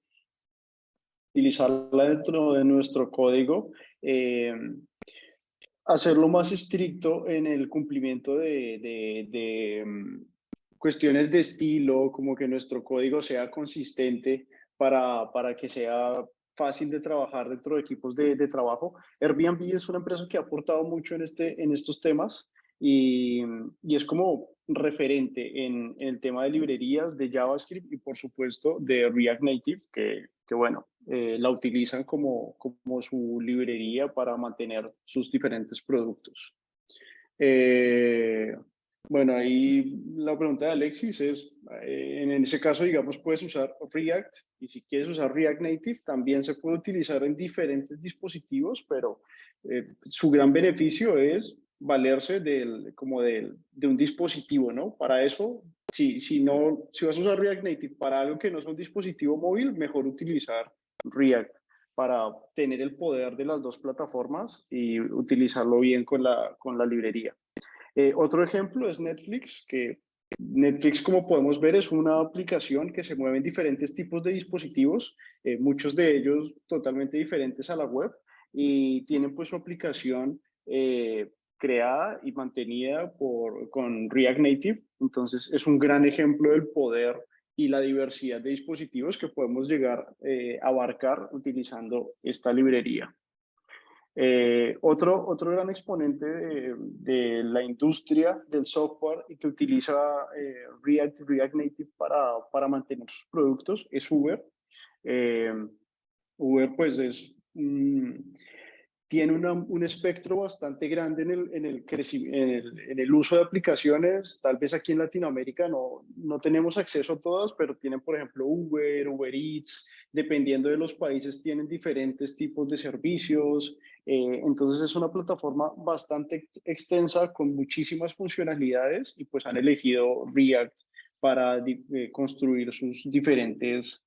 utilizarla dentro de nuestro código, hacerlo más estricto en el cumplimiento de cuestiones de estilo, como que nuestro código sea consistente para que sea fácil de trabajar dentro de equipos de trabajo. Airbnb es una empresa que ha aportado mucho en estos temas y, y es como referente en el tema de librerías de JavaScript y por supuesto de React Native, que bueno, la utilizan como su librería para mantener sus diferentes productos. Eh, bueno, ahí la pregunta de Alexis es, en ese caso, digamos, puedes usar React y si quieres usar React Native, también se puede utilizar en diferentes dispositivos, pero su gran beneficio es valerse de un dispositivo, ¿no? Para eso, si vas a usar React Native para algo que no es un dispositivo móvil, mejor utilizar React para tener el poder de las dos plataformas y utilizarlo bien con la librería. Otro ejemplo es Netflix, que Netflix, como podemos ver, es una aplicación que se mueve en diferentes tipos de dispositivos, muchos de ellos totalmente diferentes a la web, y tienen pues su aplicación creada y mantenida con React Native. Entonces es un gran ejemplo del poder y la diversidad de dispositivos que podemos llegar a abarcar utilizando esta librería. Otro gran exponente de la industria del software y que utiliza React Native para mantener sus productos es Uber. Eh, Uber pues tiene un espectro bastante grande en el uso de aplicaciones. Tal vez aquí en Latinoamérica no tenemos acceso a todas, pero tienen, por ejemplo, Uber Eats, dependiendo de los países, tienen diferentes tipos de servicios. Entonces es una plataforma bastante extensa con muchísimas funcionalidades y pues han elegido React para construir sus diferentes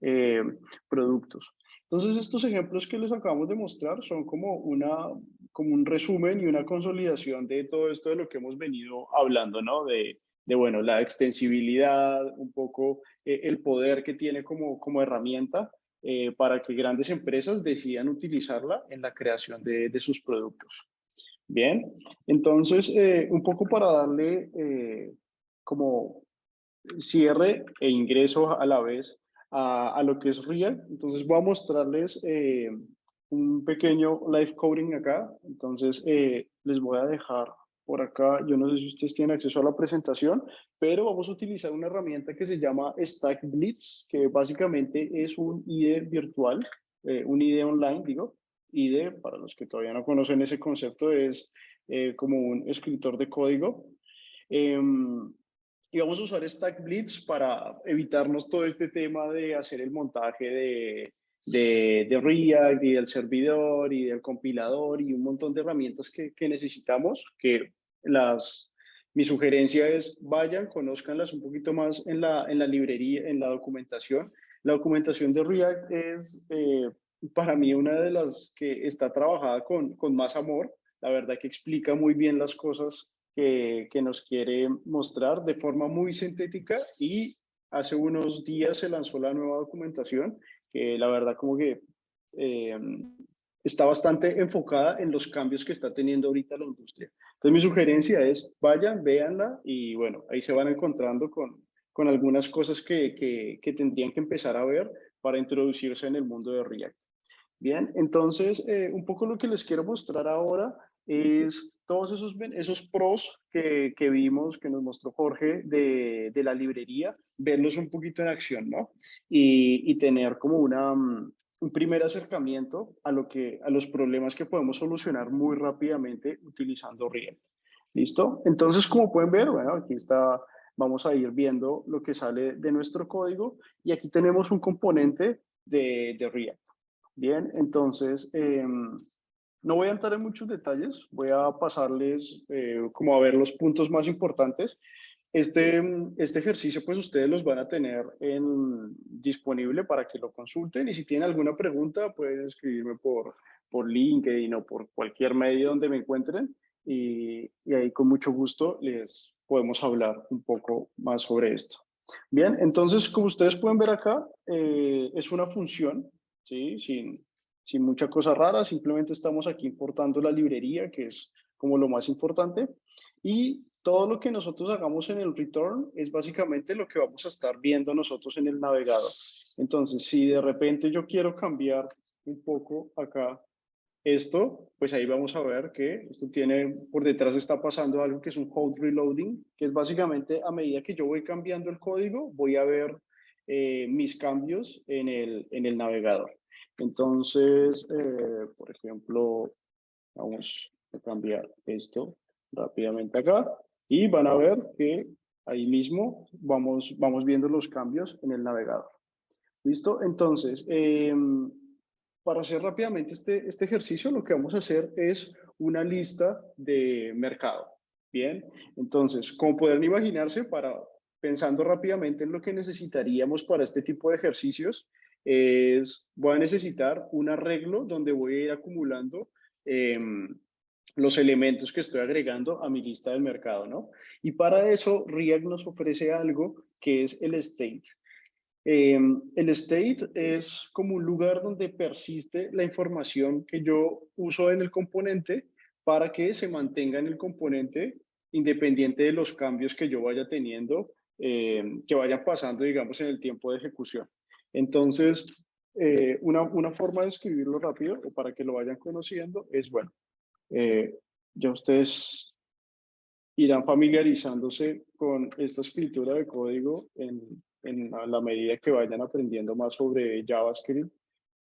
productos. Entonces, estos ejemplos que les acabamos de mostrar son como un resumen y una consolidación de todo esto de lo que hemos venido hablando, ¿no? Bueno, la extensibilidad, un poco el poder que tiene como herramienta para que grandes empresas decidan utilizarla en la creación de sus productos. Bien, entonces, un poco para darle como cierre e ingreso a la vez a lo que es React. Entonces voy a mostrarles un pequeño live coding acá. Entonces les voy a dejar por acá, yo no sé si ustedes tienen acceso a la presentación, pero vamos a utilizar una herramienta que se llama Stack Blitz, que básicamente es un IDE virtual, un IDE online, digo. IDE, para los que todavía no conocen ese concepto, es como un escritor de código. Y vamos a usar Stack Blitz para evitarnos todo este tema de hacer el montaje de React y del servidor y del compilador y un montón de herramientas que necesitamos, mi sugerencia es vayan, conózcanlas un poquito más en la librería, en la documentación. La documentación de React es para mí una de las que está trabajada con más amor. La verdad que explica muy bien las cosas que nos quiere mostrar de forma muy sintética y hace unos días se lanzó la nueva documentación que la verdad como que eh, está bastante enfocada en los cambios que está teniendo ahorita la industria. Entonces mi sugerencia es vayan, véanla y bueno, ahí se van encontrando con algunas cosas que tendrían que empezar a ver para introducirse en el mundo de React. Bien, entonces un poco lo que les quiero mostrar ahora es todos esos pros que vimos, que nos mostró Jorge de la librería, verlos un poquito en acción, ¿no? Y tener como un primer acercamiento a los problemas que podemos solucionar muy rápidamente utilizando React. ¿Listo? Entonces, como pueden ver, bueno, aquí está, vamos a ir viendo lo que sale de nuestro código y aquí tenemos un componente de React. Bien, entonces, no voy a entrar en muchos detalles, voy a pasarles como a ver los puntos más importantes. Este ejercicio pues ustedes los van a tener disponible para que lo consulten y si tienen alguna pregunta pueden escribirme por LinkedIn o por cualquier medio donde me encuentren y ahí con mucho gusto les podemos hablar un poco más sobre esto. Bien, entonces como ustedes pueden ver acá, es una función, ¿sí? Sin mucha cosa rara, simplemente estamos aquí importando la librería, que es como lo más importante. Y todo lo que nosotros hagamos en el return es básicamente lo que vamos a estar viendo nosotros en el navegador. Entonces, si de repente yo quiero cambiar un poco acá esto, pues ahí vamos a ver que esto tiene, por detrás está pasando algo que es un code reloading, que es básicamente a medida que yo voy cambiando el código, voy a ver mis cambios en el navegador. Entonces, por ejemplo, vamos a cambiar esto rápidamente acá y van a ver que ahí mismo vamos viendo los cambios en el navegador. ¿Listo? Entonces, para hacer rápidamente este ejercicio, lo que vamos a hacer es una lista de mercado. Bien, entonces, como pueden imaginarse, pensando rápidamente en lo que necesitaríamos para este tipo de ejercicios, voy a necesitar un arreglo donde voy a ir acumulando los elementos que estoy agregando a mi lista del mercado, ¿no? Y para eso, React nos ofrece algo que es el state. El state es como un lugar donde persiste la información que yo uso en el componente para que se mantenga en el componente independiente de los cambios que yo vaya teniendo, que vayan pasando, digamos, en el tiempo de ejecución. Entonces, una forma de escribirlo rápido o para que lo vayan conociendo es, bueno, ya ustedes irán familiarizándose con esta escritura de código en la medida que vayan aprendiendo más sobre JavaScript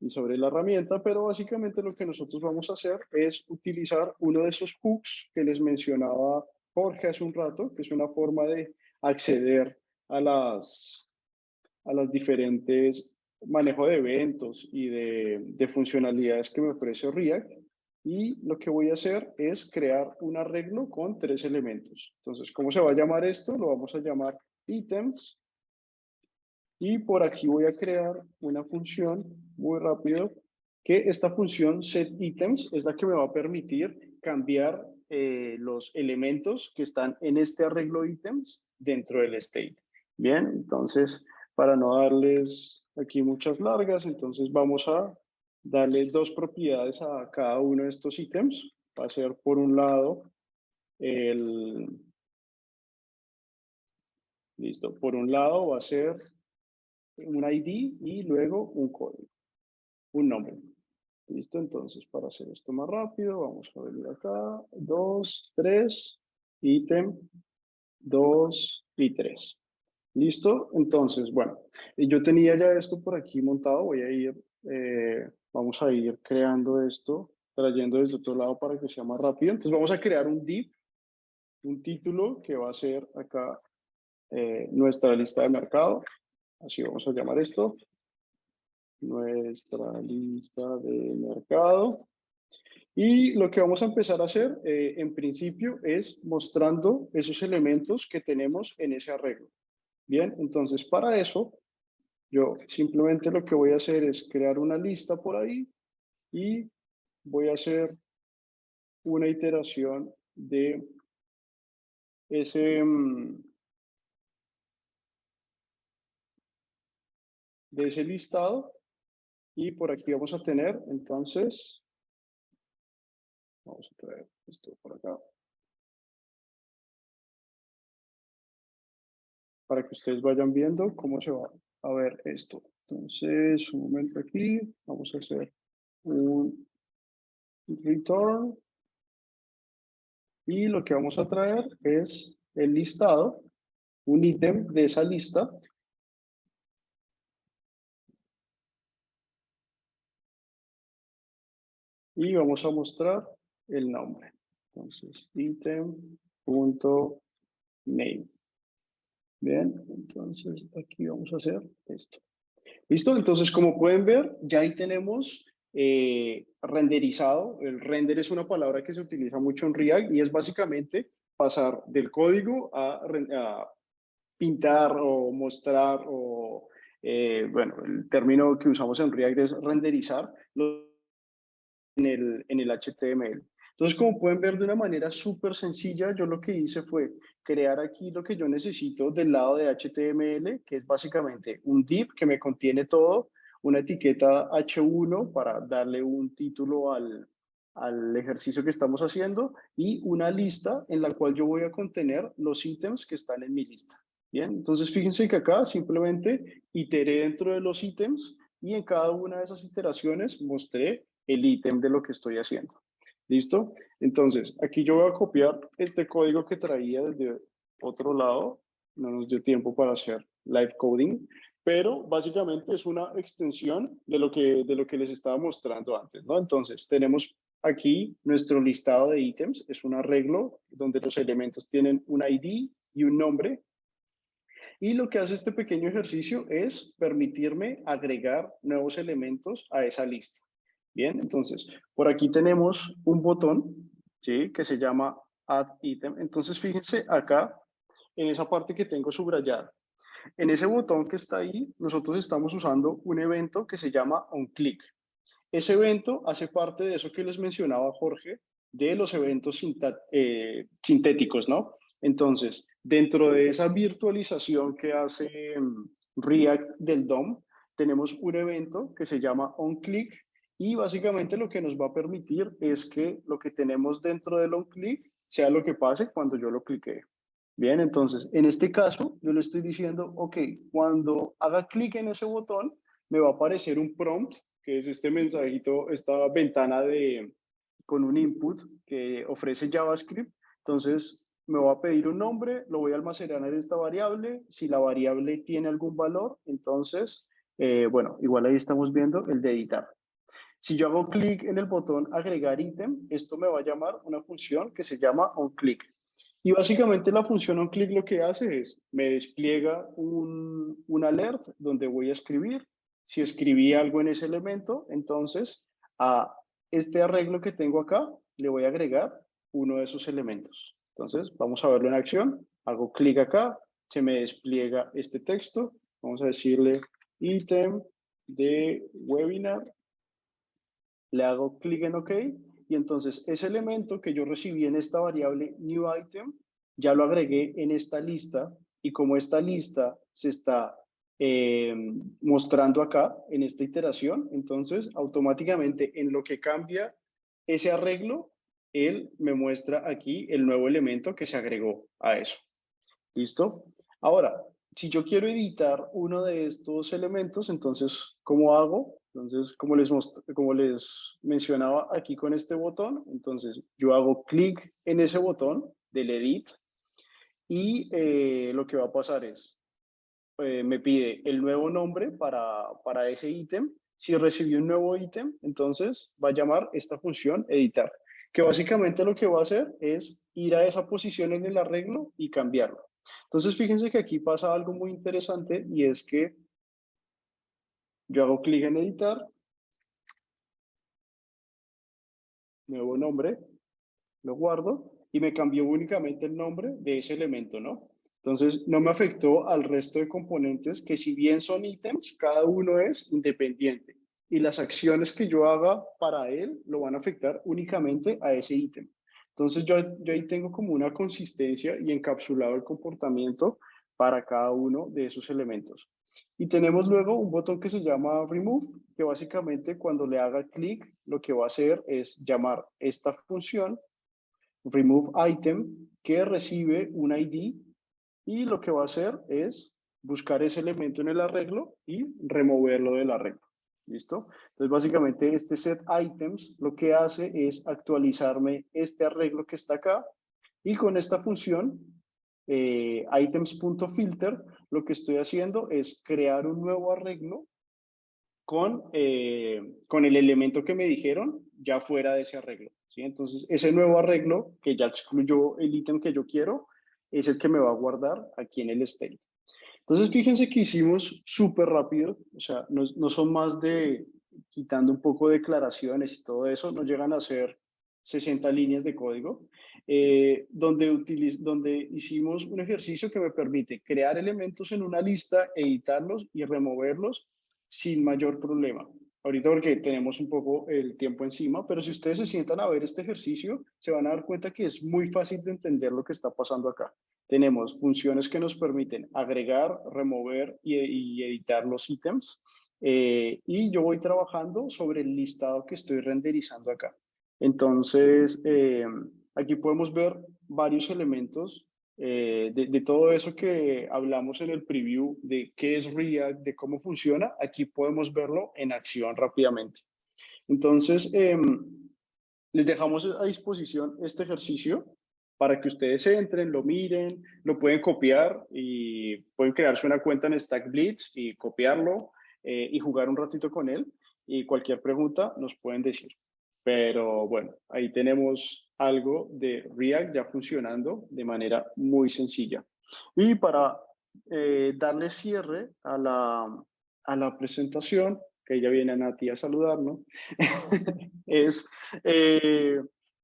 y sobre la herramienta, pero básicamente lo que nosotros vamos a hacer es utilizar uno de esos hooks que les mencionaba Jorge hace un rato, que es una forma de acceder a las diferentes manejo de eventos y de funcionalidades que me ofrece React. Y lo que voy a hacer es crear un arreglo con 3 elementos. Entonces, ¿cómo se va a llamar esto? Lo vamos a llamar items. Y por aquí voy a crear una función muy rápido, que esta función setItems es la que me va a permitir cambiar los elementos que están en este arreglo items dentro del state. Bien, entonces, para no darles aquí muchas largas, entonces vamos a darle 2 propiedades a cada uno de estos ítems. Va a ser por un lado listo, por un lado va a ser un ID y luego un código, un nombre. Listo, entonces para hacer esto más rápido, vamos a venir acá, 2, 3, ítem 2 y 3. ¿Listo? Entonces, bueno, yo tenía ya esto por aquí montado. Voy a ir, vamos a ir creando esto, trayendo desde otro lado para que sea más rápido. Entonces vamos a crear un div, un título que va a ser acá nuestra lista de mercado. Así vamos a llamar esto. Nuestra lista de mercado. Y lo que vamos a empezar a hacer, en principio, es mostrando esos elementos que tenemos en ese arreglo. Bien, entonces para eso, yo simplemente lo que voy a hacer es crear una lista por ahí y voy a hacer una iteración de ese, listado. Y por aquí vamos a tener, entonces, vamos a traer esto por acá, para que ustedes vayan viendo cómo se va a ver esto. Entonces, un momento aquí, vamos a hacer un return. Y lo que vamos a traer es el listado, un ítem de esa lista. Y vamos a mostrar el nombre. Entonces, item.name. Bien, entonces aquí vamos a hacer esto. ¿Listo? Entonces, como pueden ver, ya ahí tenemos renderizado. El render es una palabra que se utiliza mucho en React y es básicamente pasar del código a pintar o mostrar o, bueno, el término que usamos en React es renderizar en el HTML. Entonces, como pueden ver de una manera súper sencilla, yo lo que hice fue crear aquí lo que yo necesito del lado de HTML, que es básicamente un div que me contiene todo, una etiqueta H1 para darle un título al ejercicio que estamos haciendo y una lista en la cual yo voy a contener los ítems que están en mi lista. Bien, entonces fíjense que acá simplemente iteré dentro de los ítems y en cada una de esas iteraciones mostré el ítem de lo que estoy haciendo. ¿Listo? Entonces, aquí yo voy a copiar este código que traía desde otro lado. No nos dio tiempo para hacer live coding, pero básicamente es una extensión de lo que les estaba mostrando antes, ¿no? Entonces, tenemos aquí nuestro listado de ítems. Es un arreglo donde los elementos tienen un ID y un nombre. Y lo que hace este pequeño ejercicio es permitirme agregar nuevos elementos a esa lista. Bien, entonces, por aquí tenemos un botón, ¿sí? Que se llama Add Item. Entonces, fíjense acá, en esa parte que tengo subrayada. En ese botón que está ahí, nosotros estamos usando un evento que se llama OnClick. Ese evento hace parte de eso que les mencionaba Jorge, de los eventos sintéticos, ¿no? Entonces, dentro de esa virtualización que hace React del DOM, tenemos un evento que se llama onClick y básicamente lo que nos va a permitir es que lo que tenemos dentro del onClick sea lo que pase cuando yo lo clique. Bien, entonces, en este caso, yo le estoy diciendo, ok, cuando haga clic en ese botón, me va a aparecer un prompt, que es este mensajito, esta ventana con un input que ofrece JavaScript. Entonces, me va a pedir un nombre, lo voy a almacenar en esta variable. Si la variable tiene algún valor, entonces, bueno, igual ahí estamos viendo el de editar. Si yo hago clic en el botón agregar ítem, esto me va a llamar una función que se llama onClick. Y básicamente la función onClick lo que hace es, me despliega un alert donde voy a escribir. Si escribí algo en ese elemento, entonces a este arreglo que tengo acá le voy a agregar uno de esos elementos. Entonces vamos a verlo en acción. Hago clic acá, se me despliega este texto. Vamos a decirle ítem de webinar. Le hago clic en OK y entonces ese elemento que yo recibí en esta variable new item ya lo agregué en esta lista y como esta lista se está mostrando acá en esta iteración, entonces automáticamente en lo que cambia ese arreglo, él me muestra aquí el nuevo elemento que se agregó a eso. ¿Listo? Ahora, si yo quiero editar uno de estos elementos, entonces, ¿cómo hago? Entonces, como les mencionaba aquí con este botón, entonces yo hago clic en ese botón del edit, y lo que va a pasar es, me pide el nuevo nombre para ese ítem. Si recibió un nuevo ítem, entonces va a llamar esta función editar, que básicamente lo que va a hacer es ir a esa posición en el arreglo y cambiarlo. Entonces, fíjense que aquí pasa algo muy interesante, y es que yo hago clic en editar, nuevo nombre, lo guardo y me cambió únicamente el nombre de ese elemento, ¿no? Entonces, no me afectó al resto de componentes que, si bien son ítems, cada uno es independiente. Y las acciones que yo haga para él lo van a afectar únicamente a ese ítem. Entonces, yo ahí tengo como una consistencia y encapsulado el comportamiento para cada uno de esos elementos. Y tenemos luego un botón que se llama Remove, que básicamente cuando le haga clic, lo que va a hacer es llamar esta función remove item, que recibe un ID, y lo que va a hacer es buscar ese elemento en el arreglo y removerlo del arreglo. ¿Listo? Entonces, básicamente este set items lo que hace es actualizarme este arreglo que está acá, y con esta función items.filter lo que estoy haciendo es crear un nuevo arreglo con el elemento que me dijeron ya fuera de ese arreglo, ¿sí? Entonces, ese nuevo arreglo que ya excluyó el ítem que yo quiero es el que me va a guardar aquí en el state. Entonces, fíjense que hicimos súper rápido, o sea, no son más de, quitando un poco de declaraciones y todo eso, no llegan a ser 60 líneas de código, donde hicimos un ejercicio que me permite crear elementos en una lista, editarlos y removerlos sin mayor problema. Ahorita, porque tenemos un poco el tiempo encima, pero si ustedes se sientan a ver este ejercicio, se van a dar cuenta que es muy fácil de entender lo que está pasando acá. Tenemos funciones que nos permiten agregar, remover y editar los ítems. Y yo voy trabajando sobre el listado que estoy renderizando acá. Entonces, aquí podemos ver varios elementos de todo eso que hablamos en el preview, de qué es React, de cómo funciona. Aquí podemos verlo en acción rápidamente. Entonces, les dejamos a disposición este ejercicio para que ustedes entren, lo miren, lo pueden copiar y pueden crearse una cuenta en StackBlitz y copiarlo y jugar un ratito con él. Y cualquier pregunta nos pueden decir. Pero bueno, ahí tenemos algo de React ya funcionando de manera muy sencilla. Y para darle cierre a la presentación, que ya viene Nati a saludarnos, es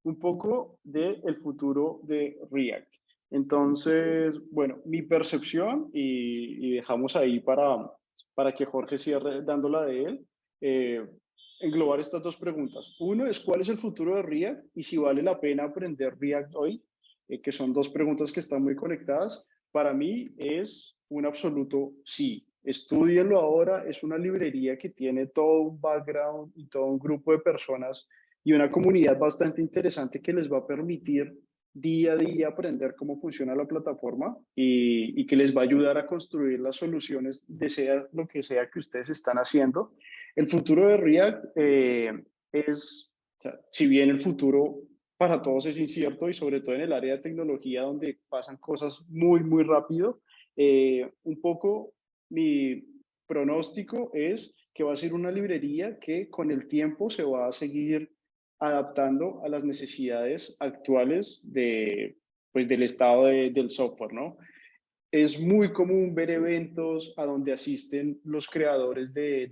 un poco del futuro de React. Entonces, bueno, mi percepción, y dejamos ahí para que Jorge cierre dándola de él, englobar estas dos preguntas. Uno es, ¿cuál es el futuro de React? Y si vale la pena aprender React hoy, que son dos preguntas que están muy conectadas. Para mí es un absoluto sí. Estúdienlo ahora, es una librería que tiene todo un background y todo un grupo de personas y una comunidad bastante interesante que les va a permitir día a día aprender cómo funciona la plataforma y que les va a ayudar a construir las soluciones de sea lo que sea que ustedes están haciendo. El futuro de React es, o sea, si bien el futuro para todos es incierto y sobre todo en el área de tecnología donde pasan cosas muy, muy rápido, un poco mi pronóstico es que va a ser una librería que con el tiempo se va a seguir adaptando a las necesidades actuales pues, del estado del software, ¿no? Es muy común ver eventos a donde asisten los creadores de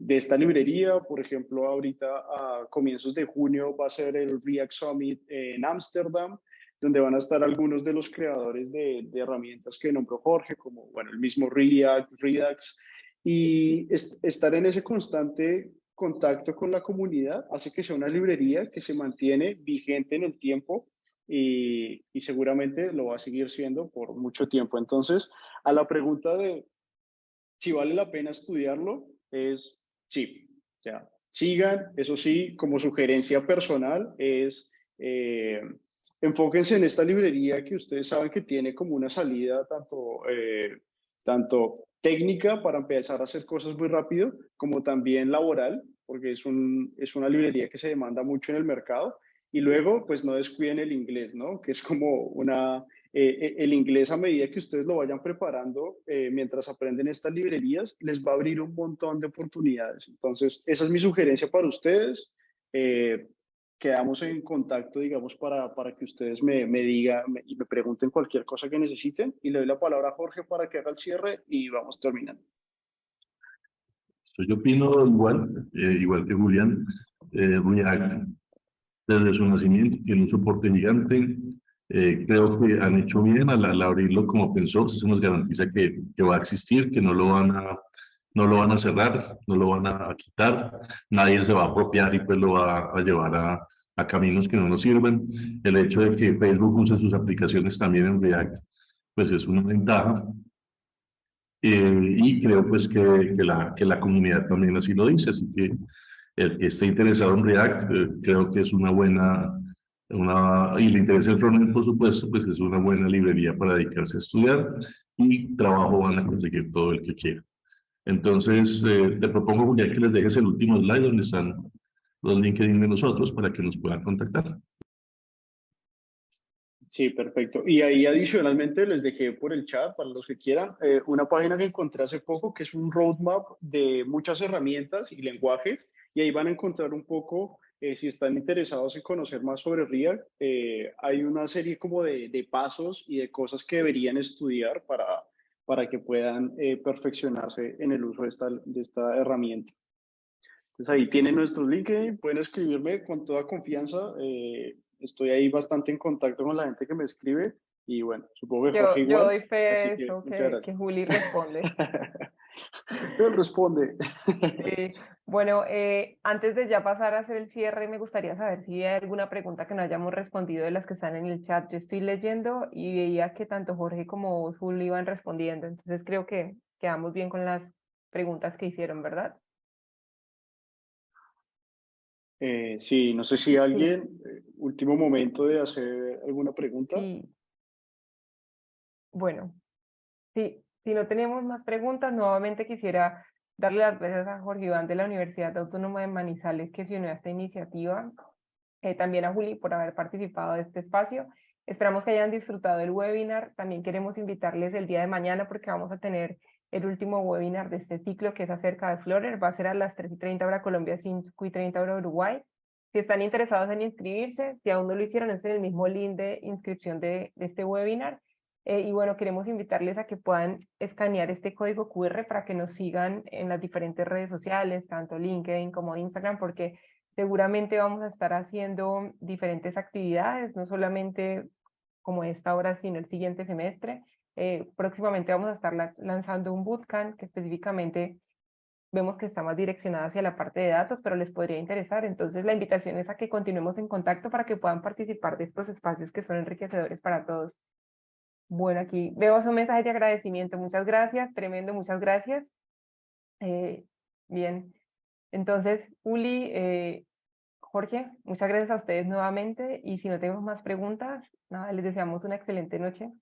esta librería. Por ejemplo, ahorita a comienzos de junio va a ser el React Summit en Ámsterdam, donde van a estar algunos de los creadores de herramientas que nombró Jorge, como bueno, el mismo React, Redux, y estar en ese constante contacto con la comunidad hace que sea una librería que se mantiene vigente en el tiempo y seguramente lo va a seguir siendo por mucho tiempo. Entonces, a la pregunta de si vale la pena estudiarlo, es sí. O sea, sigan, eso sí, como sugerencia personal, es enfóquense en esta librería que ustedes saben que tiene como una salida tanto técnica para empezar a hacer cosas muy rápido, como también laboral, porque es una librería que se demanda mucho en el mercado Y luego, pues no descuiden el inglés, ¿no? Que es como el inglés a medida que ustedes lo vayan preparando, mientras aprenden estas librerías, les va a abrir un montón de oportunidades. Entonces, esa es mi sugerencia para ustedes. Eh, Quedamos en contacto, digamos, para que ustedes me digan y me pregunten cualquier cosa que necesiten. Y le doy la palabra a Jorge para que haga el cierre y vamos terminando. Yo opino igual que Julián. React desde su nacimiento tiene un soporte gigante. Creo que han hecho bien al abrirlo como open source. Eso nos garantiza que va a existir, que no lo van a cerrar, no lo van a quitar. Nadie se va a apropiar y pues lo va a llevar a caminos que no nos sirven. El hecho de que Facebook use sus aplicaciones también en React, pues es una ventaja. Y creo pues que la comunidad también así lo dice, así que el que esté interesado en React, creo que es y le interesa el frontend, por supuesto, pues es una buena librería para dedicarse a estudiar y trabajo van a conseguir todo el que quiera. Entonces, te propongo, Julián, que les dejes el último slide donde están los LinkedIn de nosotros para que nos puedan contactar. Sí, perfecto. Y ahí adicionalmente les dejé por el chat, para los que quieran, una página que encontré hace poco que es un roadmap de muchas herramientas y lenguajes y ahí van a encontrar un poco, si están interesados en conocer más sobre React, hay una serie como de pasos y de cosas que deberían estudiar para que puedan perfeccionarse en el uso de esta herramienta. Entonces ahí tienen nuestros LinkedIn, pueden escribirme con toda confianza. Estoy ahí bastante en contacto con la gente que me escribe y bueno, supongo que Jorge Yo igual, doy fe de así que eso, muchas que gracias. Juli responde. Él responde. Sí. Bueno, antes de ya pasar a hacer el cierre, me gustaría saber si hay alguna pregunta que no hayamos respondido de las que están en el chat. Yo estoy leyendo y veía que tanto Jorge como vos, Juli, iban respondiendo, entonces creo que quedamos bien con las preguntas que hicieron, ¿verdad? Sí, no sé si Sí, alguien, último momento de hacer alguna pregunta. sí. Bueno, sí, si no tenemos más preguntas, nuevamente quisiera darle las gracias a Jorge Iván de la Universidad Autónoma de Manizales que se unió a esta iniciativa, también a Juli por haber participado de este espacio. Esperamos que hayan disfrutado el webinar. También queremos invitarles el día de mañana porque vamos a tener el último webinar de este ciclo que es acerca de Flutter. Va a ser a las 3:30 hora Colombia, 5:30 hora Uruguay. Si están interesados en inscribirse, si aún no lo hicieron, es en el mismo link de inscripción de este webinar. Y bueno, queremos invitarles a que puedan escanear este código QR para que nos sigan en las diferentes redes sociales, tanto LinkedIn como Instagram, porque seguramente vamos a estar haciendo diferentes actividades, no solamente como esta hora, sino el siguiente semestre. Próximamente vamos a estar lanzando un bootcamp que específicamente vemos que está más direccionado hacia la parte de datos, pero les podría interesar. Entonces la invitación es a que continuemos en contacto para que puedan participar de estos espacios que son enriquecedores para todos. Bueno, aquí veo su mensaje de agradecimiento. Muchas gracias, tremendo, muchas gracias. Bien, entonces, Uli, Jorge, muchas gracias a ustedes nuevamente y si no tenemos más preguntas, nada, les deseamos una excelente noche.